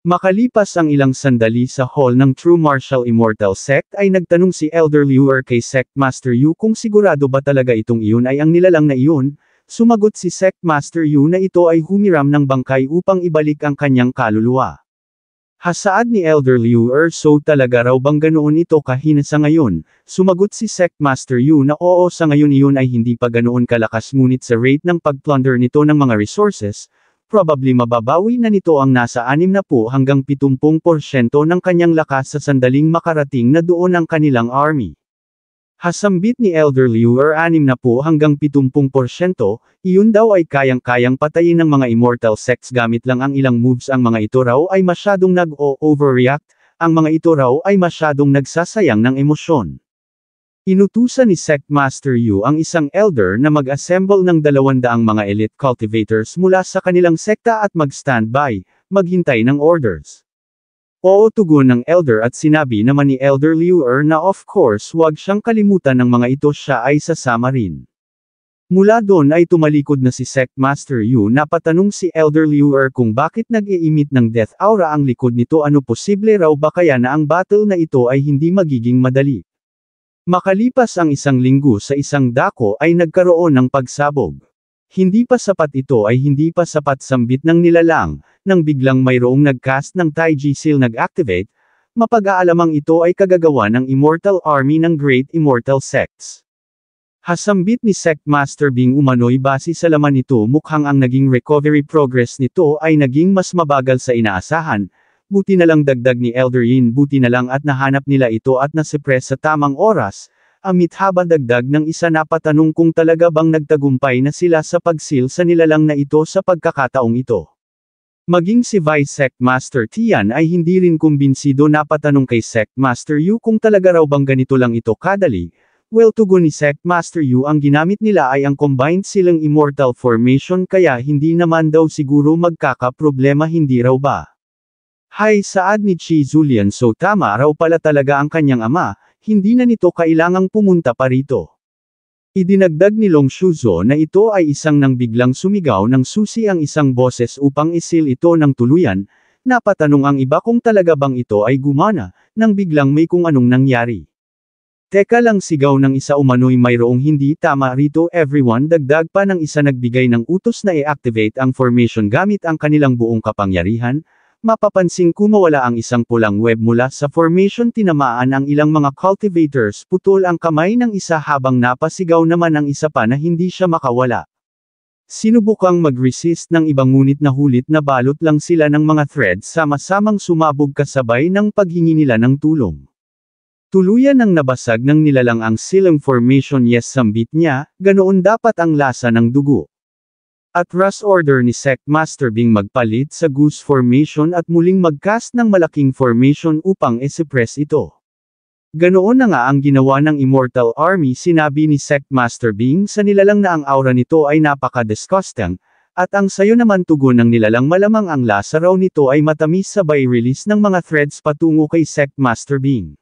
Makalipas ang ilang sandali sa hall ng True Martial Immortal Sect ay nagtanong si Elder Liuer kay Sect Master Yu kung sigurado ba talaga itong iyon ay ang nilalang na iyon. Sumagot si Sect Master Yu na ito ay humiram ng bangkay upang ibalik ang kanyang kaluluwa. Hasaad ni Elder Liuer so talaga raw bang ganoon ito kahina sa ngayon, sumagot si Sect Master Yu na oo sa ngayon iyon ay hindi pa ganoon kalakas ngunit sa rate ng pagplunder nito ng mga resources, probably mababawi na nito ang nasa 60 hanggang 70% ng kanyang lakas sa sandaling makarating na doon ang kanilang army. Hasambit ni Elder Liuer 60 hanggang 70%, iyon daw ay kayang-kayang patayin ng mga immortal sects gamit lang ang ilang moves ang mga ito raw ay masyadong nag-overreact, ang mga ito raw ay masyadong nagsasayang ng emosyon. Inutusan ni Sect Master Yu ang isang elder na mag-assemble ng 200 mga elite cultivators mula sa kanilang sekta at mag-standby, maghintay ng orders. Oo tugon ng elder at sinabi naman ni Elder Liuer na of course huwag siyang kalimutan ng mga ito siya ay sasama rin. Mula doon ay tumalikod na si Sect Master Yu na patanong si Elder Liuer kung bakit nag-iimit ng death aura ang likod nito posible raw ba kaya na ang battle na ito ay hindi magiging madali. Makalipas ang 1 linggo sa isang dako ay nagkaroon ng pagsabog. Hindi pa sapat ito ay hindi pa sapat sambit ng nilalang, nang biglang mayroong nag-cast ng Taiji Seal nag-activate, mapag-aalamang ito ay kagagawa ng Immortal Army ng Great Immortal Sects. Hasambit ni Sect Master Bing umano'y base sa laman nito mukhang ang naging recovery progress nito ay naging mas mabagal sa inaasahan, buti na lang dagdag ni Elder Yin buti na lang at nahanap nila ito at nasuppress sa tamang oras. Amit haba dagdag ng isa na patanong kung talaga bang nagtagumpay na sila sa pagsil sa nilalang na ito sa pagkakataong ito. Maging si Vice Sect Master Tian ay hindi rin kumbinsido na patanong kay Sect Master Yu kung talaga raw bang ganito lang ito kadali. Well tugon ni Sect Master Yu ang ginamit nila ay ang combined silang immortal formation kaya hindi naman daw siguro magkakaproblema hindi raw ba. Hay saad ni Chi Zulian so tama raw pala talaga ang kanyang ama. Hindi na nito kailangang pumunta pa rito. Idinagdag ni Long Shuzo na ito ay isang nang biglang sumigaw ng susi ang isang boses upang isil ito ng tuluyan, napatanong ang iba kung talaga bang ito ay gumana, nang biglang may kung anong nangyari. Teka lang sigaw ng isa umano'y mayroong hindi tama rito everyone dagdag pa ng isa nagbigay ng utos na i-activate ang formation gamit ang kanilang buong kapangyarihan. Mapapansing kumawala ang isang pulang web mula sa formation tinamaan ang ilang mga cultivators putol ang kamay ng isa habang napasigaw naman ang isa pa na hindi siya makawala. Sinubukang mag-resist ng ibang ngunit nahulit na balot lang sila ng mga threads sama-samang sumabog kasabay ng paghingi nila ng tulong. Tuluyan ang nabasag ng nilalang ang silang formation yes sambit niya, ganoon dapat ang lasa ng dugo. At rush order ni Sect Master Bing magpalit sa Goose Formation at muling mag-cast ng malaking formation upang i-suppress ito. Ganoon na nga ang ginawa ng Immortal Army. Sinabi ni Sect Master Bing sa nilalang na ang aura nito ay napaka-disgusting, at ang sayo naman tugon ng nilalang malamang ang lasa raw nito ay matamis sabay release ng mga threads patungo kay Sect Master Bing.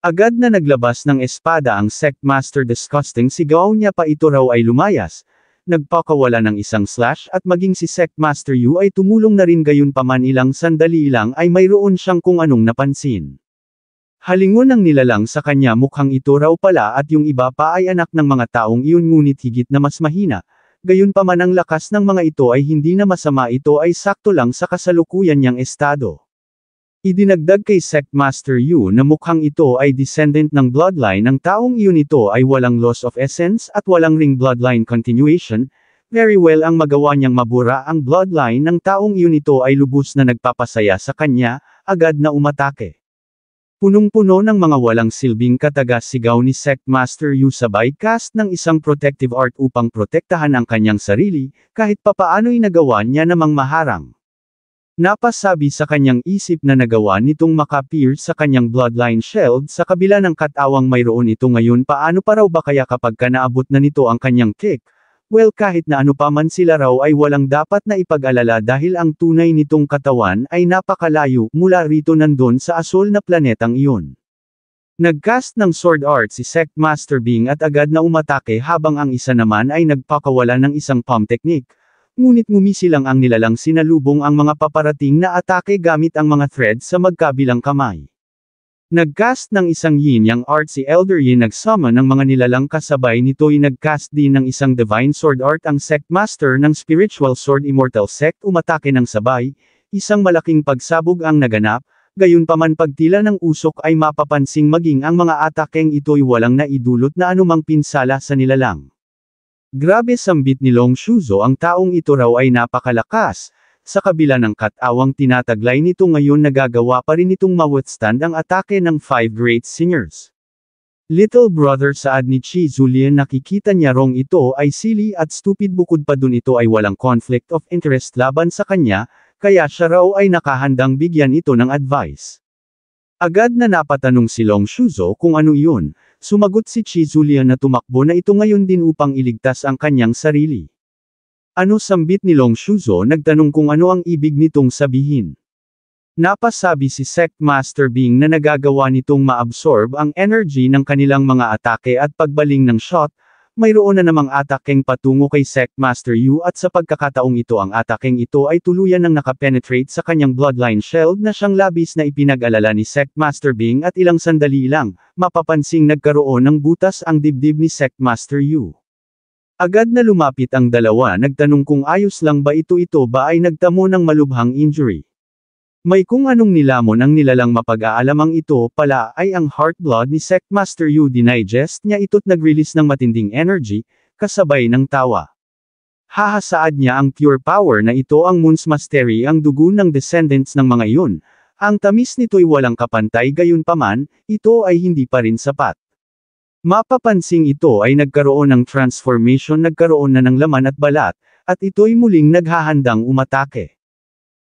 Agad na naglabas ng espada ang Sect Master. Disgusting sigaw niya pa ito raw ay lumayas. Nagpakawala ng isang slash at maging si Sect Master Yu ay tumulong na rin. Gayunpaman ilang sandali lang ay mayroon siyang kung anong napansin. Halingon ng nilalang sa kanya mukhang ito raw pala at yung iba pa ay anak ng mga taong iyon ngunit higit na mas mahina. Gayunpaman ang lakas ng mga ito ay hindi na masama, ito ay sakto lang sa kasalukuyan niyang estado. Idinagdag kay Sect Master Yu na mukhang ito ay descendant ng bloodline ng taong iyon. Ito ay walang loss of essence at walang ring bloodline continuation. Very well ang magawa niyang mabura ang bloodline ng taong iyon. Ito ay lubos na nagpapasaya sa kanya, agad na umatake. Punong-puno ng mga walang silbing kataga-sigaw ni Sect Master Yu sabay cast ng isang protective art upang protektahan ang kanyang sarili, kahit papaano'y nagawa niya namang maharang. Napasabi sa kanyang isip na nagawa nitong makapir sa kanyang bloodline shield sa kabila ng katawang mayroon ito ngayon. Paano pa raw ba kaya kapag naabot na nito ang kanyang kick? Well, kahit na ano pa man sila raw ay walang dapat na ipag-alala dahil ang tunay nitong katawan ay napakalayo mula rito nandun sa asol na planetang iyon. Nagcast ng sword art si Sect Master Bing at agad na umatake habang ang isa naman ay nagpakawala ng isang palm technique. Ngunit ngumisi lang ang nilalang. Sinalubong ang mga paparating na atake gamit ang mga threads sa magkabilang kamay. Nagcast ng isang yin-yang art si Elder Yin. Nagsummon ng mga nilalang kasabay nito'y nagcast din ng isang divine sword art ang Sect Master ng Spiritual Sword Immortal Sect. Umatake ng sabay, isang malaking pagsabog ang naganap, gayunpaman pagtila ng usok ay mapapansing maging ang mga atakeng ito'y walang naidulot na anumang pinsala sa nilalang. Grabe sambit ni Long Shuzo, ang taong ito raw ay napakalakas. Sa kabila ng katawang tinataglay nito ngayon nagagawa pa rin itong ma-withstand ang atake ng 5 great singers. Little brother saad ni Chi Zulian, nakikita niya rong ito ay silly at stupid, bukod pa dun ito ay walang conflict of interest laban sa kanya, kaya siya raw ay nakahandang bigyan ito ng advice. Agad na napatanong si Long Shuzo kung ano iyon. Sumagot si Chi Zulian na tumakbo na ito ngayon din upang iligtas ang kanyang sarili. Ano sambit ni Long Shuzo? Nagtanong kung ano ang ibig nitong sabihin. Napasabi si Sect Master Bing na nagagawa nitong ma-absorb ang energy ng kanilang mga atake at pagbaling ng shot. Mayroon na namang atakeng patungo kay Sect Master Yu at sa pagkakataong ito ang atakeng ito ay tuluyan ng nakapenetrate sa kanyang bloodline shield na siyang labis na ipinag-alala ni Sect Master Bing at ilang sandali lang, mapapansing nagkaroon ng butas ang dibdib ni Sect Master Yu. Agad na lumapit ang dalawa, nagtanong kung ayos lang ba ito ba ay nagtamo ng malubhang injury. May kung anong nilamon ang nilalang, mapag-aalamang ito pala ay ang heartblood ni Sect Master Yu. Dinigest niya ito't nag-release ng matinding energy, kasabay ng tawa. Hahasaad niya ang pure power na ito ang Moon's Mastery, ang dugo ng descendants ng mga iyon. Ang tamis nito'y walang kapantay, gayunpaman, ito ay hindi pa rin sapat. Mapapansing ito ay nagkaroon ng transformation, nagkaroon na ng laman at balat, at ito'y muling naghahandang umatake.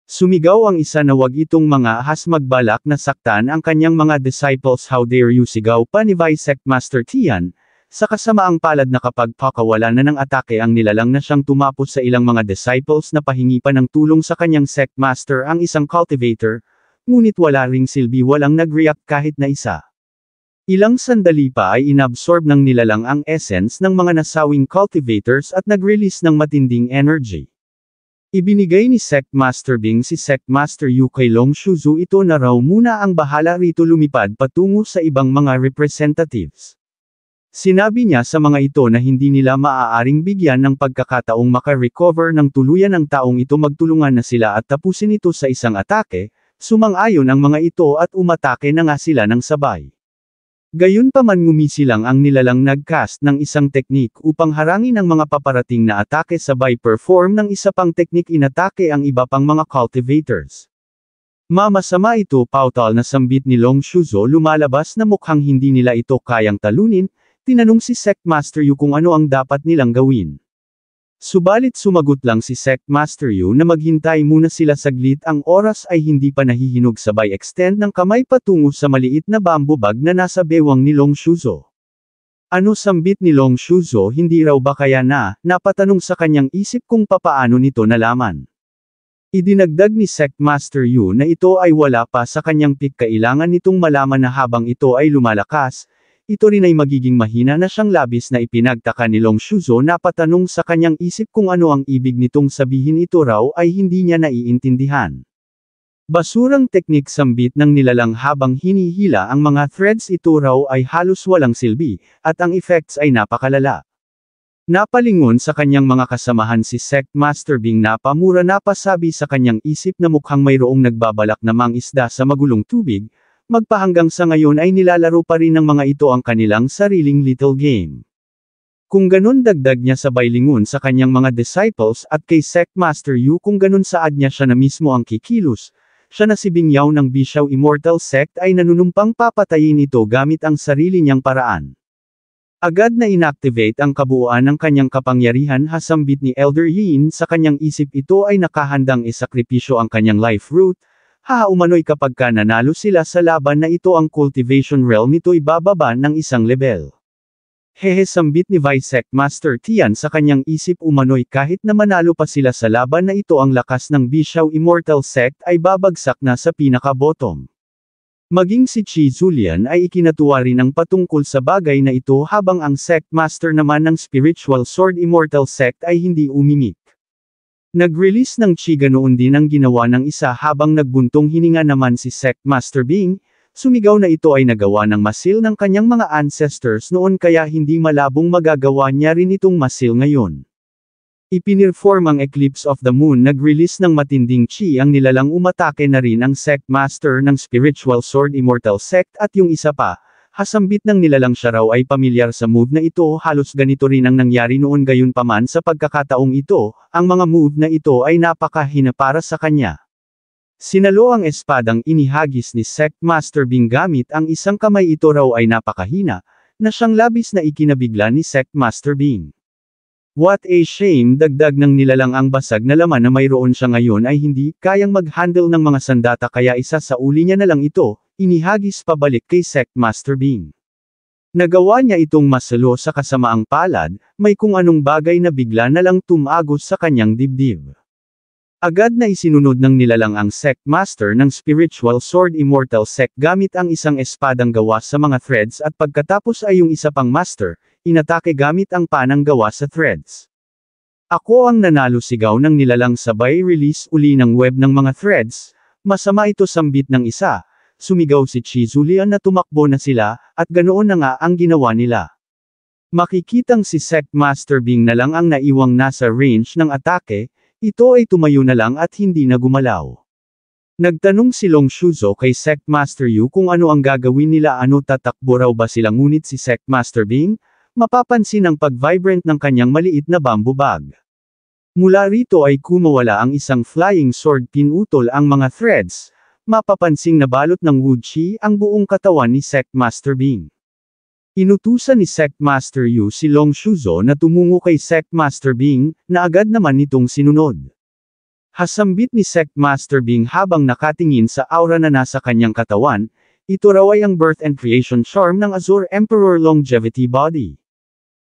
Sumigaw ang isa na wag itong mga ahas magbalak na saktan ang kanyang mga disciples. How dare you, sigaw pa ni Vice Sect Master Tian. Sa kasamaang palad na kapag pakawala na ng atake ang nilalang na siyang tumapos sa ilang mga disciples na pahingi pa ng tulong sa kanyang Sect Master ang isang cultivator, ngunit wala ring silbi, walang nag-react kahit na isa. Ilang sandali pa ay inabsorb ng nilalang ang essence ng mga nasawing cultivators at nag-release ng matinding energy. Ibinigay ni Sect Master Bing si Sect Master Yu kay Long Shuzo. Ito na raw muna ang bahala rito, lumipad patungo sa ibang mga representatives. Sinabi niya sa mga ito na hindi nila maaaring bigyan ng pagkakataong maka-recover ng tuluyan ang taong ito. Magtulungan na sila at tapusin ito sa isang atake. Sumang-ayon ang mga ito at umatake na nga sila ng sabay. Gayunpaman ngumisi lang ang nilalang, nagcast ng isang teknik upang harangin ang mga paparating na atake, sabay perform ng isa pang teknik, inatake ang iba pang mga cultivators. Mamasama ito, pautal na sambit ni Long Shuzo. Lumalabas na mukhang hindi nila ito kayang talunin. Tinanong si Sect Master Yu kung ano ang dapat nilang gawin. Subalit sumagot lang si Sect Master Yu na maghintay muna sila saglit, ang oras ay hindi pa nahihinog, sabay extend ng kamay patungo sa maliit na bamboo bag na nasa bewang ni Long Shuzo. Ano, sambit ni Long Shuzo, hindi raw ba kaya napatanong sa kanyang isip kung papaano nito nalaman. Idinagdag ni Sect Master Yu na ito ay wala pa sa kanyang pick, kailangan nitong malaman na habang ito ay lumalakas, ito rin ay magiging mahina na siyang labis na ipinagtaka ni Long Shuzo, napatanong sa kanyang isip kung ano ang ibig nitong sabihin, ito raw ay hindi niya naiintindihan. Basurang teknik, sambit ng nilalang habang hinihila ang mga threads, ito raw ay halos walang silbi, at ang effects ay napakalala. Napalingon sa kanyang mga kasamahan si Sect Master Bing, napamura, napasabi sa kanyang isip na mukhang mayroong nagbabalak na mangisda sa magulong tubig, magpahanggang sa ngayon ay nilalaro pa rin ng mga ito ang kanilang sariling little game. Kung ganun, dagdag niya sabay lingon sa kanyang mga disciples at kay Sect Master Yu, kung ganun saad niya siya na mismo ang kikilos, siya na si Bing Yao ng Bishao Immortal Sect ay nanunumpang papatayin ito gamit ang sarili niyang paraan. Agad na inactivate ang kabuuan ng kanyang kapangyarihan, hasambit ni Elder Yin sa kanyang isip, ito ay nakahandang isakripisyo ang kanyang life root. Umano'y kapag ka nanalo sila sa laban na ito, ang cultivation realm nito'y bababa ng isang level. Sambit ni Vice Sect Master Tian sa kanyang isip, umano'y kahit na manalo pa sila sa laban na ito, ang lakas ng Bishao Immortal Sect ay babagsak na sa pinaka-bottom. Maging si Chi Zulian ay ikinatuwa rin ang patungkol sa bagay na ito, habang ang Sect Master naman ng Spiritual Sword Immortal Sect ay hindi umimik. Nag-release ng chi, ganoon din ang ginawa ng isa, habang nagbuntong hininga naman si Sect Master Bing, sumigaw na ito ay nagawa ng masil ng kanyang mga ancestors noon, kaya hindi malabong magagawa niya rin itong masil ngayon. Ipinirform ang Eclipse of the Moon, nag-release ng matinding chi ang nilalang, umatake na rin ang Sect Master ng Spiritual Sword Immortal Sect at yung isa pa. Hasambit ng nilalang siya raw ay pamilyar sa move na ito, halos ganito rin ang nangyari noon, gayunpaman sa pagkakataong ito, ang mga move na ito ay napakahina para sa kanya. Sinalo ang espadang inihagis ni Sect Master Bing gamit ang isang kamay, ito raw ay napakahina, na siyang labis na ikinabigla ni Sect Master Bing. What a shame, dagdag ng nilalang, ang basag na laman na mayroon siya ngayon ay hindi kayang mag-handle ng mga sandata, kaya isa sa uli niya na lang ito, inihagis pabalik kay Sect Master Bing. Nagawa niya itong masalo sa kasamaang palad, may kung anong bagay na bigla na lang tumagos sa kanyang dibdib. Agad na isinunod ng nilalang ang Sect Master ng Spiritual Sword Immortal Sect gamit ang isang espadang gawa sa mga threads, at pagkatapos ay yung isa pang master, inatake gamit ang panang gawa sa threads. Ako ang nanalo, sigaw ng nilalang sabay release uli ng web ng mga threads. Masama ito, sambit ng isa. Sumigaw si Chi Zulian na tumakbo na sila, at ganoon na nga ang ginawa nila. Makikitang si Sect Master Bing na lang ang naiwang nasa range ng atake, ito ay tumayo na lang at hindi na gumalaw. Nagtanong si Long Shuzo kay Sect Master Yu kung ano ang gagawin nila, tatakbo raw ba sila, ngunit si Sect Master Bing, mapapansin ang pag-vibrant ng kanyang maliit na bamboo bag. Mula rito ay kumawala ang isang flying sword, pinutol ang mga threads. Mapapansing nabalot ng wood chi ang buong katawan ni Sect Master Bing. Inutusan ni Sect Master Yu si Long Shuzo na tumungo kay Sect Master Bing, na agad naman nitong sinunod. Hasambit ni Sect Master Bing habang nakatingin sa aura na nasa kanyang katawan, ito raw ay ang birth and creation charm ng Azure Emperor Longevity Body.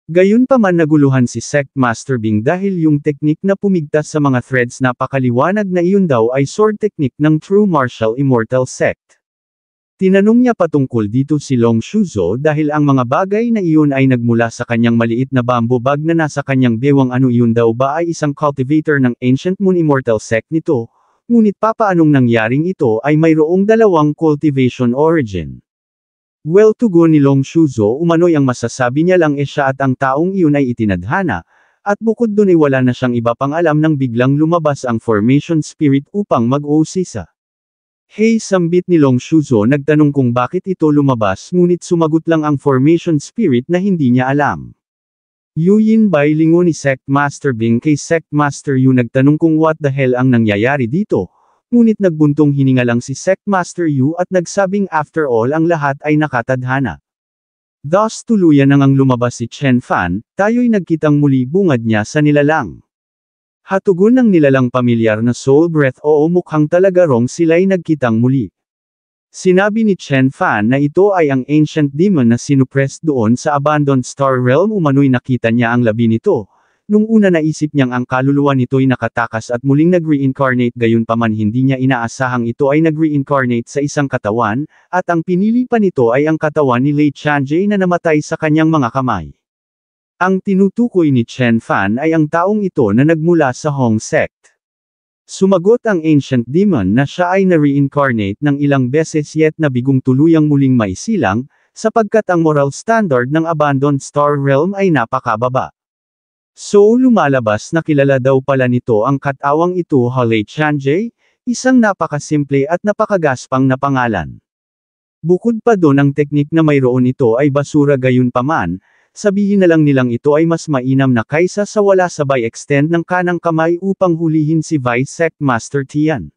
Gayunpaman, naguluhan si Sect Master Bing dahil yung teknik na pumigtas sa mga threads, napakaliwanag na iyon daw ay sword technique ng True Martial Immortal Sect. Tinanong niya patungkol dito si Long Shuzo dahil ang mga bagay na iyon ay nagmula sa kanyang maliit na bamboo bag na nasa kanyang bewang, iyon daw ba ay isang cultivator ng Ancient Moon Immortal Sect nito, ngunit papaanong nangyaring ito ay mayroong dalawang cultivation origin. Well, tugon ni Long Shuzo, umano'y ang masasabi niya lang siya at ang taong iyon ay itinadhana, at bukod dun ay wala na siyang iba pang alam nang biglang lumabas ang Formation Spirit upang mag-uusisa. Sambit ni Long Shuzo, nagtanong kung bakit ito lumabas, ngunit sumagot lang ang Formation Spirit na hindi niya alam. Yuyin Bai, lingon ni Sect Master Bing kay Sect Master Yu, nagtanong kung what the hell ang nangyayari dito. Ngunit nagbuntong hininga lang si Sect Master Yu at nagsabing after all ang lahat ay nakatadhana. Thus tuluyan nang ang lumabas si Chen Fan, tayo'y nagkitang muli bungad niya sa nilalang. Hatugon ng nilalang pamilyar na soul breath oo mukhang talaga rong sila'y nagkitang muli. Sinabi ni Chen Fan na ito ay ang ancient demon na sinupress doon sa abandoned star realm umano'y nakita niya ang labi nito. Nung una naisip niyang ang kaluluwa nito'y nakatakas at muling nag-reincarnate gayunpaman hindi niya inaasahang ito ay nag-reincarnate sa isang katawan, at ang pinili pa nito ay ang katawan ni Lei Chanjie na namatay sa kanyang mga kamay. Ang tinutukoy ni Chen Fan ay ang taong ito na nagmula sa Hong sect. Sumagot ang ancient demon na siya ay na-reincarnate ng ilang beses yet na bigong tuluyang muling maisilang, sapagkat ang moral standard ng abandoned star realm ay napakababa. So lumalabas na kilala daw pala nito ang katawang ito Lei Chanjie, isang napakasimple at napakagaspang na pangalan. Bukod pa doon ang teknik na mayroon ito ay basura gayunpaman, sabihin na lang nilang ito ay mas mainam na kaysa sa wala sabay extend ng kanang kamay upang hulihin si Vice Sect Master Tian.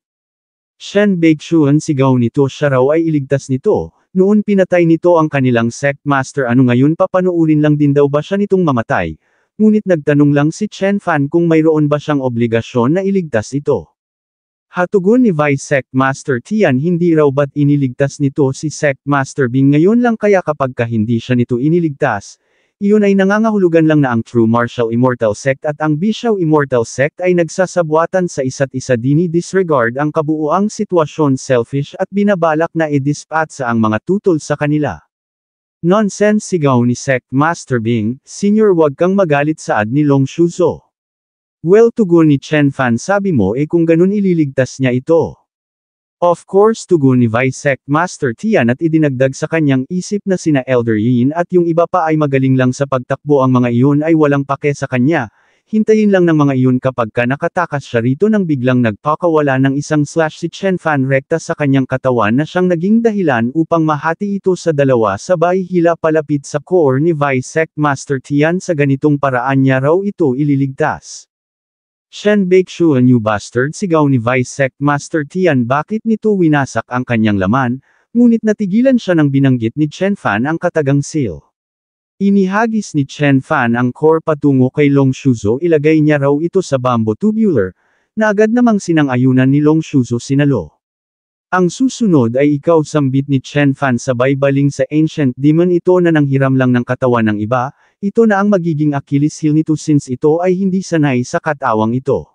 Shen Baixuan sigaw nito siya raw ay iligtas nito, noon pinatay nito ang kanilang Sect Master ano ngayon papanuurin lang din daw ba siya nitong mamatay. Ngunit nagtanong lang si Chen Fan kung mayroon ba siyang obligasyon na iligtas ito. Hatugon ni Vice Sect Master Tian hindi raw ba't iniligtas nito si Sect Master Bing ngayon lang kaya kapag hindi siya nito iniligtas, iyon ay nangangahulugan lang na ang True Martial Immortal Sect at ang Bishao Immortal Sect ay nagsasabwatan sa isa't isa disregard ang kabuuang sitwasyon selfish at binabalak na i-dispatch sa ang mga tutol sa kanila. Nonsense sigaw ni Sect Master Bing, Senior wag kang magalit saad ni Long Shuzo. Well tugon ni Chen Fan sabi mo kung ganun ililigtas niya ito. Of course tugon ni Vice Sect Master Tian at idinagdag sa kanyang isip na sina Elder Yin at yung iba pa ay magaling lang sa pagtakbo ang mga iyon ay walang pake sa kanya. Hintayin lang ng mga iyon kapag nakatakas siya rito nang biglang nagpakawala ng isang slash si Chen Fan rekta sa kanyang katawan na siyang naging dahilan upang mahati ito sa dalawa sabay hila palapit sa core ni Vice Sect Master Tian sa ganitong paraan niya raw ito ililigtas. Shen Baixuan you bastard sigaw ni Vice Sect Master Tian bakit nito winasak ang kanyang laman, ngunit natigilan siya nang binanggit ni Chen Fan ang katagang seal. Inihagis ni Chen Fan ang core patungo kay Long Shuzo ilagay niya raw ito sa bamboo tubular, na agad namang sinang-ayunan ni Long Shuzo sinalo. Ang susunod ay ikaw sambit ni Chen Fan sabay baling sa ancient demon ito na nanghiram lang ng katawan ng iba, ito na ang magiging Achilles heel nito since ito ay hindi sanay sa katawang ito.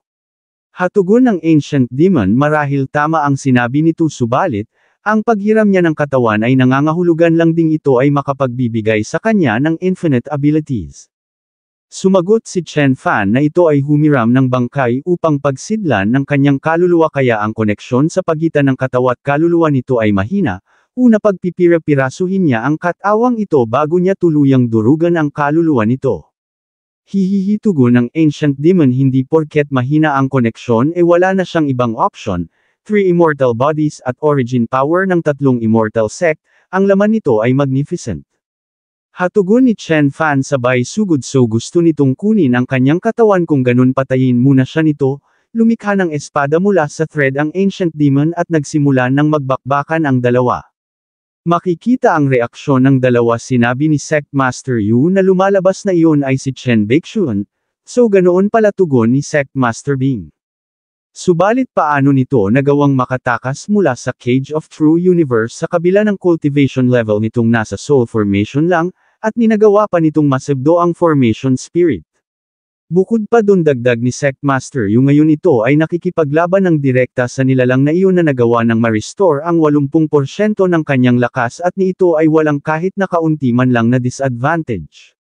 Hatugon ng ancient demon marahil tama ang sinabi nito subalit, ang paghiram niya ng katawan ay nangangahulugan lang ding ito ay makapagbibigay sa kanya ng infinite abilities. Sumagot si Chen Fan na ito ay humiram ng bangkay upang pagsidlan ng kanyang kaluluwa kaya ang koneksyon sa pagitan ng katawan at kaluluwa nito ay mahina, una pagpipira-pirasuhin niya ang katawang ito bago niya tuluyang durugan ang kaluluwa nito. Hihihi tugon ng ancient demon hindi porket mahina ang koneksyon wala na siyang ibang option. 3 immortal bodies at origin power ng 3 immortal sect, ang laman nito ay magnificent. Hatugon ni Chen Fan sabay sugod so gusto nitong kunin ang kanyang katawan kung ganun patayin muna siya nito, lumikha ng espada mula sa thread ang ancient demon at nagsimula ng magbakbakan ang dalawa. Makikita ang reaksyon ng dalawa sinabi ni Sect Master Yu na lumalabas na iyon ay si Chen Baixuan, so ganoon pala tugon ni Sect Master Bing. Subalit paano nito nagawang makatakas mula sa Cage of True Universe sa kabila ng cultivation level nitong nasa soul formation lang, at ninagawa pa nitong masebdo ang formation spirit. Bukod pa dun dagdag ni Sect Master yung ngayon ito ay nakikipaglaban ng direkta sa nilalang na iyon na nagawa ng ma-restore ang 80% ng kanyang lakas at ni ito ay walang kahit na kaunti man lang na disadvantage.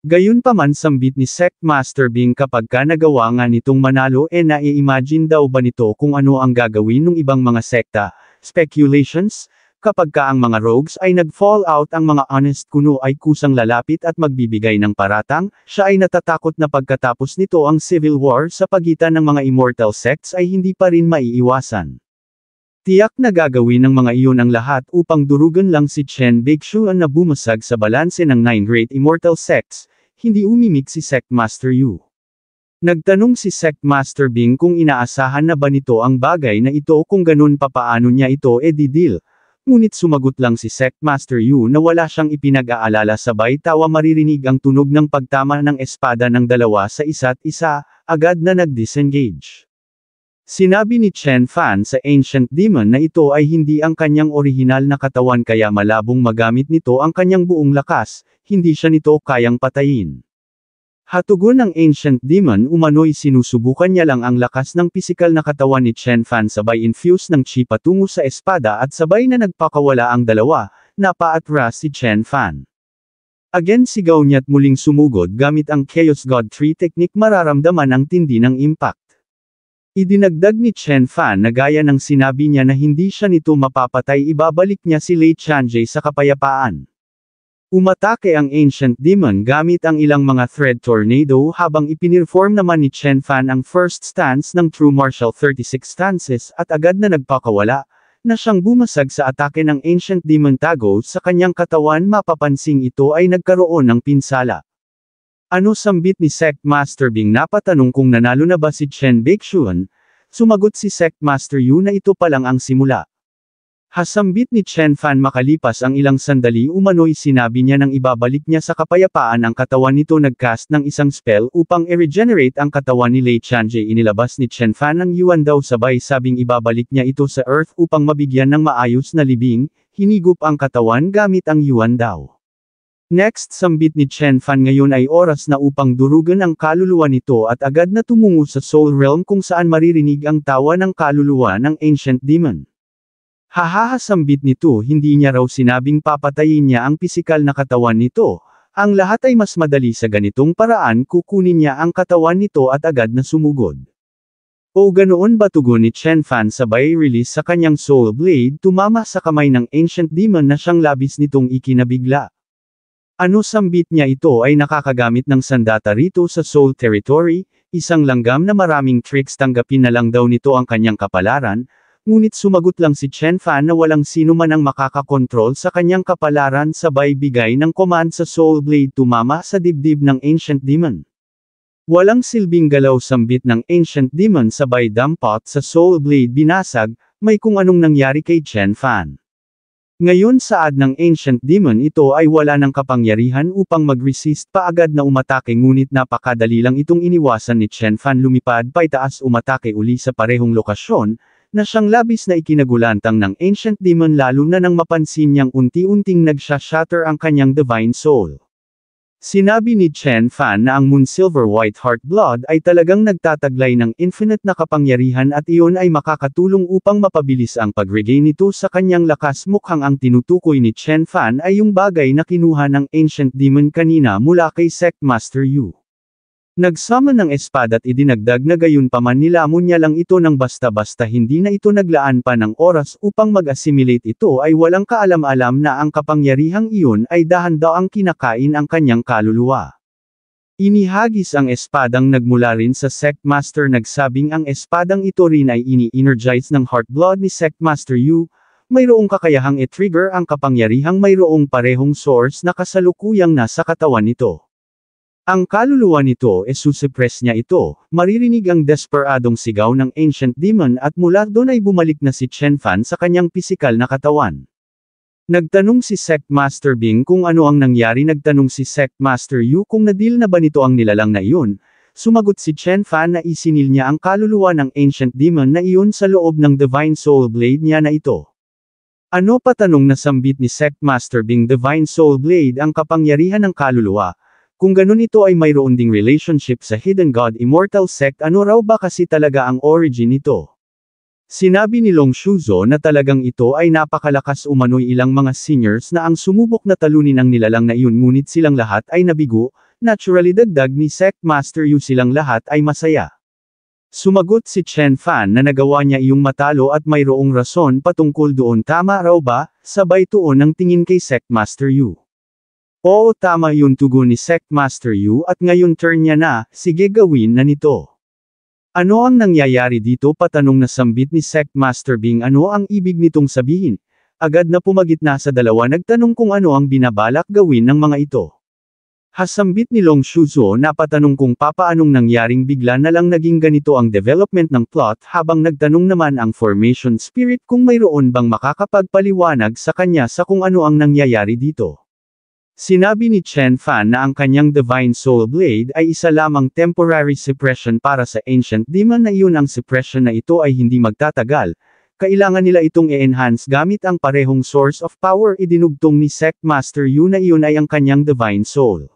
Gayunpaman sambit ni Sect Master Bing kapag nagawa nga nitong manalo nai-imagine daw ba nito kung ano ang gagawin ng ibang mga sekta, speculations, kapag ang mga rogues ay nag-fall out ang mga honest kuno ay kusang lalapit at magbibigay ng paratang, siya ay natatakot na pagkatapos nito ang civil war sa pagitan ng mga immortal sects ay hindi pa rin maiiwasan. Tiyak na gagawin ng mga iyon ang lahat upang durugan lang si Chen Baixuan na bumasag sa balanse ng 9 great immortal sects, hindi umimik si Sect Master Yu. Nagtanong si Sect Master Bing kung inaasahan na ba nito ang bagay na ito kung ganun papaano niya ito didil. ngunit sumagot lang si Sectmaster Yu na wala siyang ipinag-aalala sabay tawa maririnig ang tunog ng pagtama ng espada ng dalawa sa isa't isa, agad na nag-disengage. Sinabi ni Chen Fan sa Ancient Demon na ito ay hindi ang kanyang orihinal na katawan kaya malabong magamit nito ang kanyang buong lakas, hindi siya nito kayang patayin. Hatugon ng Ancient Demon umano'y sinusubukan niya lang ang lakas ng pisikal na katawan ni Chen Fan sabay infuse ng chi patungo sa espada at sabay na nagpakawala ang dalawa, napaatras si Chen Fan. Again sigaw niya't muling sumugod gamit ang Chaos God 3 technique mararamdaman ang tindi ng impact. Idinagdag ni Chen Fan na gaya ng sinabi niya na hindi siya nito mapapatay ibabalik niya si Lei Chanjie sa kapayapaan. Umatake ang Ancient Demon gamit ang ilang mga Thread Tornado habang ipinirform naman ni Chen Fan ang first stance ng True Martial 36 stances at agad na nagpakawala, na siyang bumasag sa atake ng Ancient Demon Tago sa kanyang katawan mapapansing ito ay nagkaroon ng pinsala. Ano sambit ni Sectmaster Bing napatanong kung nanalo na ba si Chen Baixuan, sumagot si Sectmaster Yu na ito pa lang ang simula. Hasambit ni Chen Fan makalipas ang ilang sandali umano'y sinabi niya nang ibabalik niya sa kapayapaan ang katawan nito nagcast ng isang spell upang i-regenerate ang katawan ni Lei Chanjie inilabas ni Chen Fan ang yuan daw sabay sabing ibabalik niya ito sa Earth upang mabigyan ng maayos na libing, hinigup ang katawan gamit ang yuan daw. Next sambit ni Chen Fan ngayon ay oras na upang durugan ang kaluluwa nito at agad na tumungo sa Soul Realm kung saan maririnig ang tawa ng kaluluwa ng Ancient Demon. Hahahasambit nito hindi niya raw sinabing papatayin niya ang pisikal na katawan nito, ang lahat ay mas madali sa ganitong paraan kukunin niya ang katawan nito at agad na sumugod. O ganoon ba tugon ni Chen Fan sabay release sa kanyang Soul Blade tumama sa kamay ng Ancient Demon na siyang labis nitong ikinabigla. Ano sambit niya ito ay nakakagamit ng sandata rito sa Soul Territory, isang langgam na maraming tricks tanggapin na lang daw nito ang kanyang kapalaran, ngunit sumagot lang si Chen Fan na walang sino man ang makakakontrol sa kanyang kapalaran sabay bigay ng command sa Soul Blade tumama sa dibdib ng Ancient Demon. Walang silbing galaw sambit ng Ancient Demon sabay dampot sa Soul Blade binasag, may kung anong nangyari kay Chen Fan. Ngayon saad ng Ancient Demon ito ay wala ng kapangyarihan upang mag-resist pa agad na umatake ngunit napakadali lang itong iniwasan ni Chen Fan lumipad paitaas umatake uli sa parehong lokasyon, na siyang labis na ikinagulantang ng Ancient Demon lalo na nang mapansin niyang unti-unting nagsha-shatter ang kanyang Divine Soul. Sinabi ni Chen Fan na ang Moon Silver White Heart Blood ay talagang nagtataglay ng infinite na kapangyarihan at iyon ay makakatulong upang mapabilis ang pag-regain nito sa kanyang lakas mukhang ang tinutukoy ni Chen Fan ay yung bagay na kinuha ng Ancient Demon kanina mula kay Sectmaster Yu. Nagsama ng espada at idinagdag na gayunpaman nilamon niya lang ito ng basta-basta hindi na ito naglaan pa ng oras upang mag-assimilate ito ay walang kaalam-alam na ang kapangyarihang iyon ay dahan-daang kinakain ang kanyang kaluluwa. Inihagis ang espadang nagmula rin sa Sectmaster nagsabing ang espadang ito rin ay ini-energize ng Heartblood ni Sectmaster Yu, mayroong kakayahang i-trigger ang kapangyarihang mayroong parehong source na kasalukuyang nasa katawan nito. Ang kaluluwa nito susuppress niya ito, maririnig ang desperadong sigaw ng Ancient Demon at mula doon ay bumalik na si Chen Fan sa kanyang pisikal na katawan. Nagtanong si Sectmaster Bing kung ano ang nangyari nagtanong si Sectmaster Yu kung nadil na ba nito ang nilalang na iyon, sumagot si Chen Fan na isinil niya ang kaluluwa ng Ancient Demon na iyon sa loob ng Divine Soul Blade niya na ito. Ano patanong na sambit ni Sectmaster Bing Divine Soul Blade ang kapangyarihan ng kaluluwa? Kung ganun ito ay mayroon ding relationship sa Hidden God Immortal Sect ano raw ba kasi talaga ang origin nito? Sinabi ni Long Shuzo na talagang ito ay napakalakas umano'y ilang mga seniors na ang sumubok na talunin ang nilalang na iyon ngunit silang lahat ay nabigo, naturally dagdag ni Sectmaster Yu silang lahat ay masaya. Sumagot si Chen Fan na nagawa niya iyong matalo at mayroong rason patungkol doon tama raw ba, sabay tuon ang tingin kay Sectmaster Yu. Oo tama yun tugon ni Sectmaster Yu at ngayon turn niya na, sige gawin na nito. Ano ang nangyayari dito patanong na sambit ni Sectmaster Bing ano ang ibig nitong sabihin? Agad na pumagitna sa dalawa nagtanong kung ano ang binabalak gawin ng mga ito. Hasambit ni Long Shuzo na patanong kung papaanong nangyaring bigla na lang naging ganito ang development ng plot habang nagtanong naman ang Formation Spirit kung mayroon bang makakapagpaliwanag sa kanya sa kung ano ang nangyayari dito. Sinabi ni Chen Fan na ang kanyang Divine Soul Blade ay isa lamang temporary suppression para sa Ancient Demon na iyon ang suppression na ito ay hindi magtatagal. Kailangan nila itong i-enhance gamit ang parehong source of power idinugtong ni Sect Master Yu na iyon ay ang kanyang Divine Soul.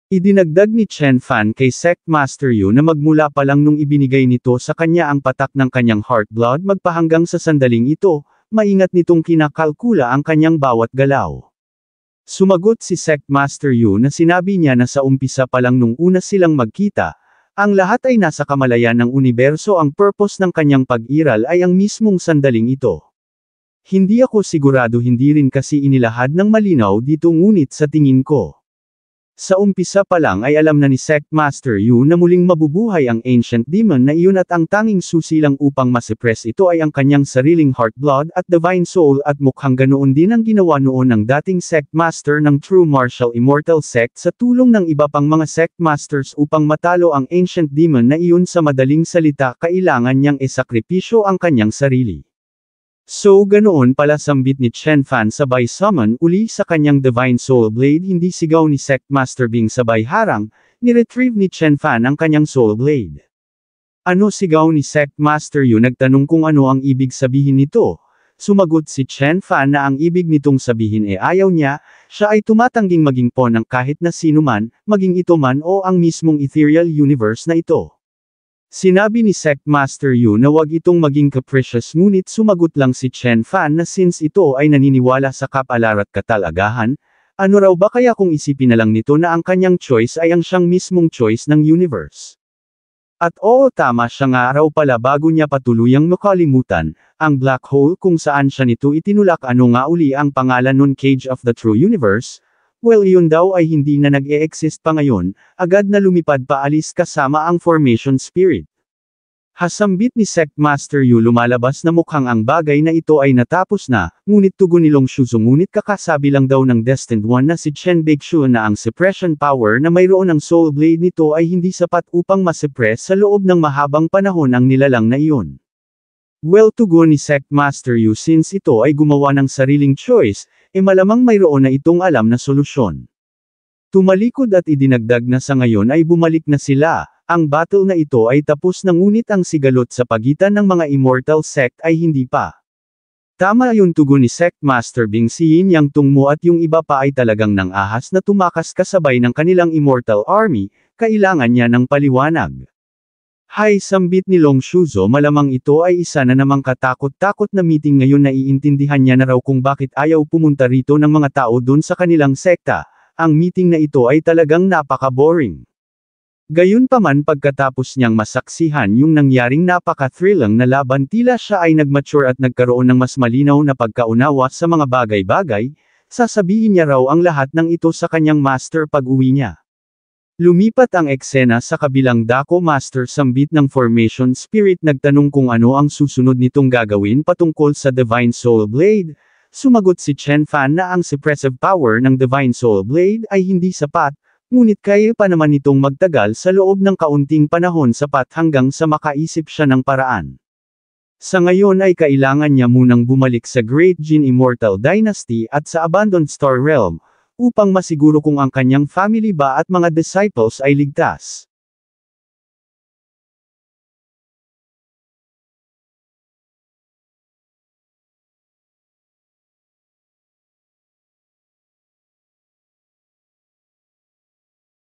Idinagdag ni Chen Fan kay Sect Master Yu na magmula pa lang nung ibinigay nito sa kanya ang patak ng kanyang heart blood magpahanggang sa sandaling ito, maingat nitong kinakalkula ang kanyang bawat galaw. Sumagot si Sect Master Yu na sinabi niya na sa umpisa pa lang nung una silang magkita, ang lahat ay nasa kamalayan ng universo, ang purpose ng kanyang pag-iral ay ang mismong sandaling ito. Hindi ako sigurado, hindi rin kasi inilahad ng malinaw dito, ngunit sa tingin ko. Sa umpisa pa lang ay alam na ni Sect Master Yu na muling mabubuhay ang Ancient Demon na iyon at ang tanging susi lang upang masuppress ito ay ang kanyang sariling heart blood at Divine Soul, at mukhang ganoon din ang ginawa noon ng dating Sect Master ng True Martial Immortal Sect sa tulong ng iba pang mga Sect Masters upang matalo ang Ancient Demon na iyon. Sa madaling salita, kailangan niyang isakripisyo ang kanyang sarili. So ganoon pala, sambit ni Chen Fan sabay summon uli sa kanyang Divine Soul Blade. Hindi sigaw ni Sect Master Bing sabay harang, ni-retrieve ni Chen Fan ang kanyang Soul Blade. Ano, sigaw ni Sect Master Yu? Nagtanong kung ano ang ibig sabihin nito. Sumagot si Chen Fan na ang ibig nitong sabihin ayaw niya, siya ay tumatangging maging pawn ng kahit na sino man, maging ito man o ang mismong ethereal universe na ito. Sinabi ni Sect Master Yu na wag itong maging capricious, ngunit sumagot lang si Chen Fan na since ito ay naniniwala sa kapalaran at katalagahan, ano raw ba kaya kung isipin na lang nito na ang kanyang choice ay ang siyang mismong choice ng universe. At oo, tama siya nga raw pala. Bago niya patuluyang makalimutan, ang black hole kung saan siya nito itinulak. Ano nga uli ang pangalan nun? Cage of the True Universe? Well, yun daw ay hindi na nag-e-exist pa ngayon, agad na lumipad paalis kasama ang Formation Spirit. Hasambit ni Sect Master Yu, lumalabas na mukhang ang bagay na ito ay natapos na, ngunit tugon ni Long Shuzo, ngunit kakasabi lang daw ng Destined One na si Chen Baeksu na ang suppression power na mayroon ng Soul Blade nito ay hindi sapat upang masuppress sa loob ng mahabang panahon ang nilalang na iyon. Well, tugon ni Sect Master Yu, since ito ay gumawa ng sariling choice, malamang mayroon na itong alam na solusyon. Tumalikod at idinagdag na sa ngayon ay bumalik na sila. Ang battle na ito ay tapos na, ngunit ang sigalot sa pagitan ng mga Immortal Sect ay hindi pa. Tama yun, tugon ni Sect Master Bing. Si Yin Yang Tungmo at yung iba pa ay talagang nang ahas na tumakas kasabay ng kanilang Immortal Army, kailangan niya ng paliwanag. Hay, sambit ni Long Shuzo, malamang ito ay isa na namang katakot-takot na meeting ngayon. Naiintindihan niya na raw kung bakit ayaw pumunta rito ng mga tao dun sa kanilang sekta. Ang meeting na ito ay talagang napaka-boring. Gayunpaman, pagkatapos niyang masaksihan yung nangyaring napaka-thrilling na laban, tila siya ay nag-mature at nagkaroon ng mas malinaw na pagkaunawa sa mga bagay-bagay. Sasabihin niya raw ang lahat ng ito sa kanyang master pag-uwi niya. Lumipat ang eksena sa kabilang dako. Master, sambit ng Formation Spirit, nagtanong kung ano ang susunod nitong gagawin patungkol sa Divine Soul Blade. Sumagot si Chen Fan na ang suppressive power ng Divine Soul Blade ay hindi sapat, ngunit kaya pa naman itong magtagal sa loob ng kaunting panahon, sapat hanggang sa makaisip siya ng paraan. Sa ngayon ay kailangan niya munang bumalik sa Great Jin Immortal Dynasty at sa Abandoned Star Realm, upang masiguro kung ang kanyang family ba at mga disciples ay ligtas.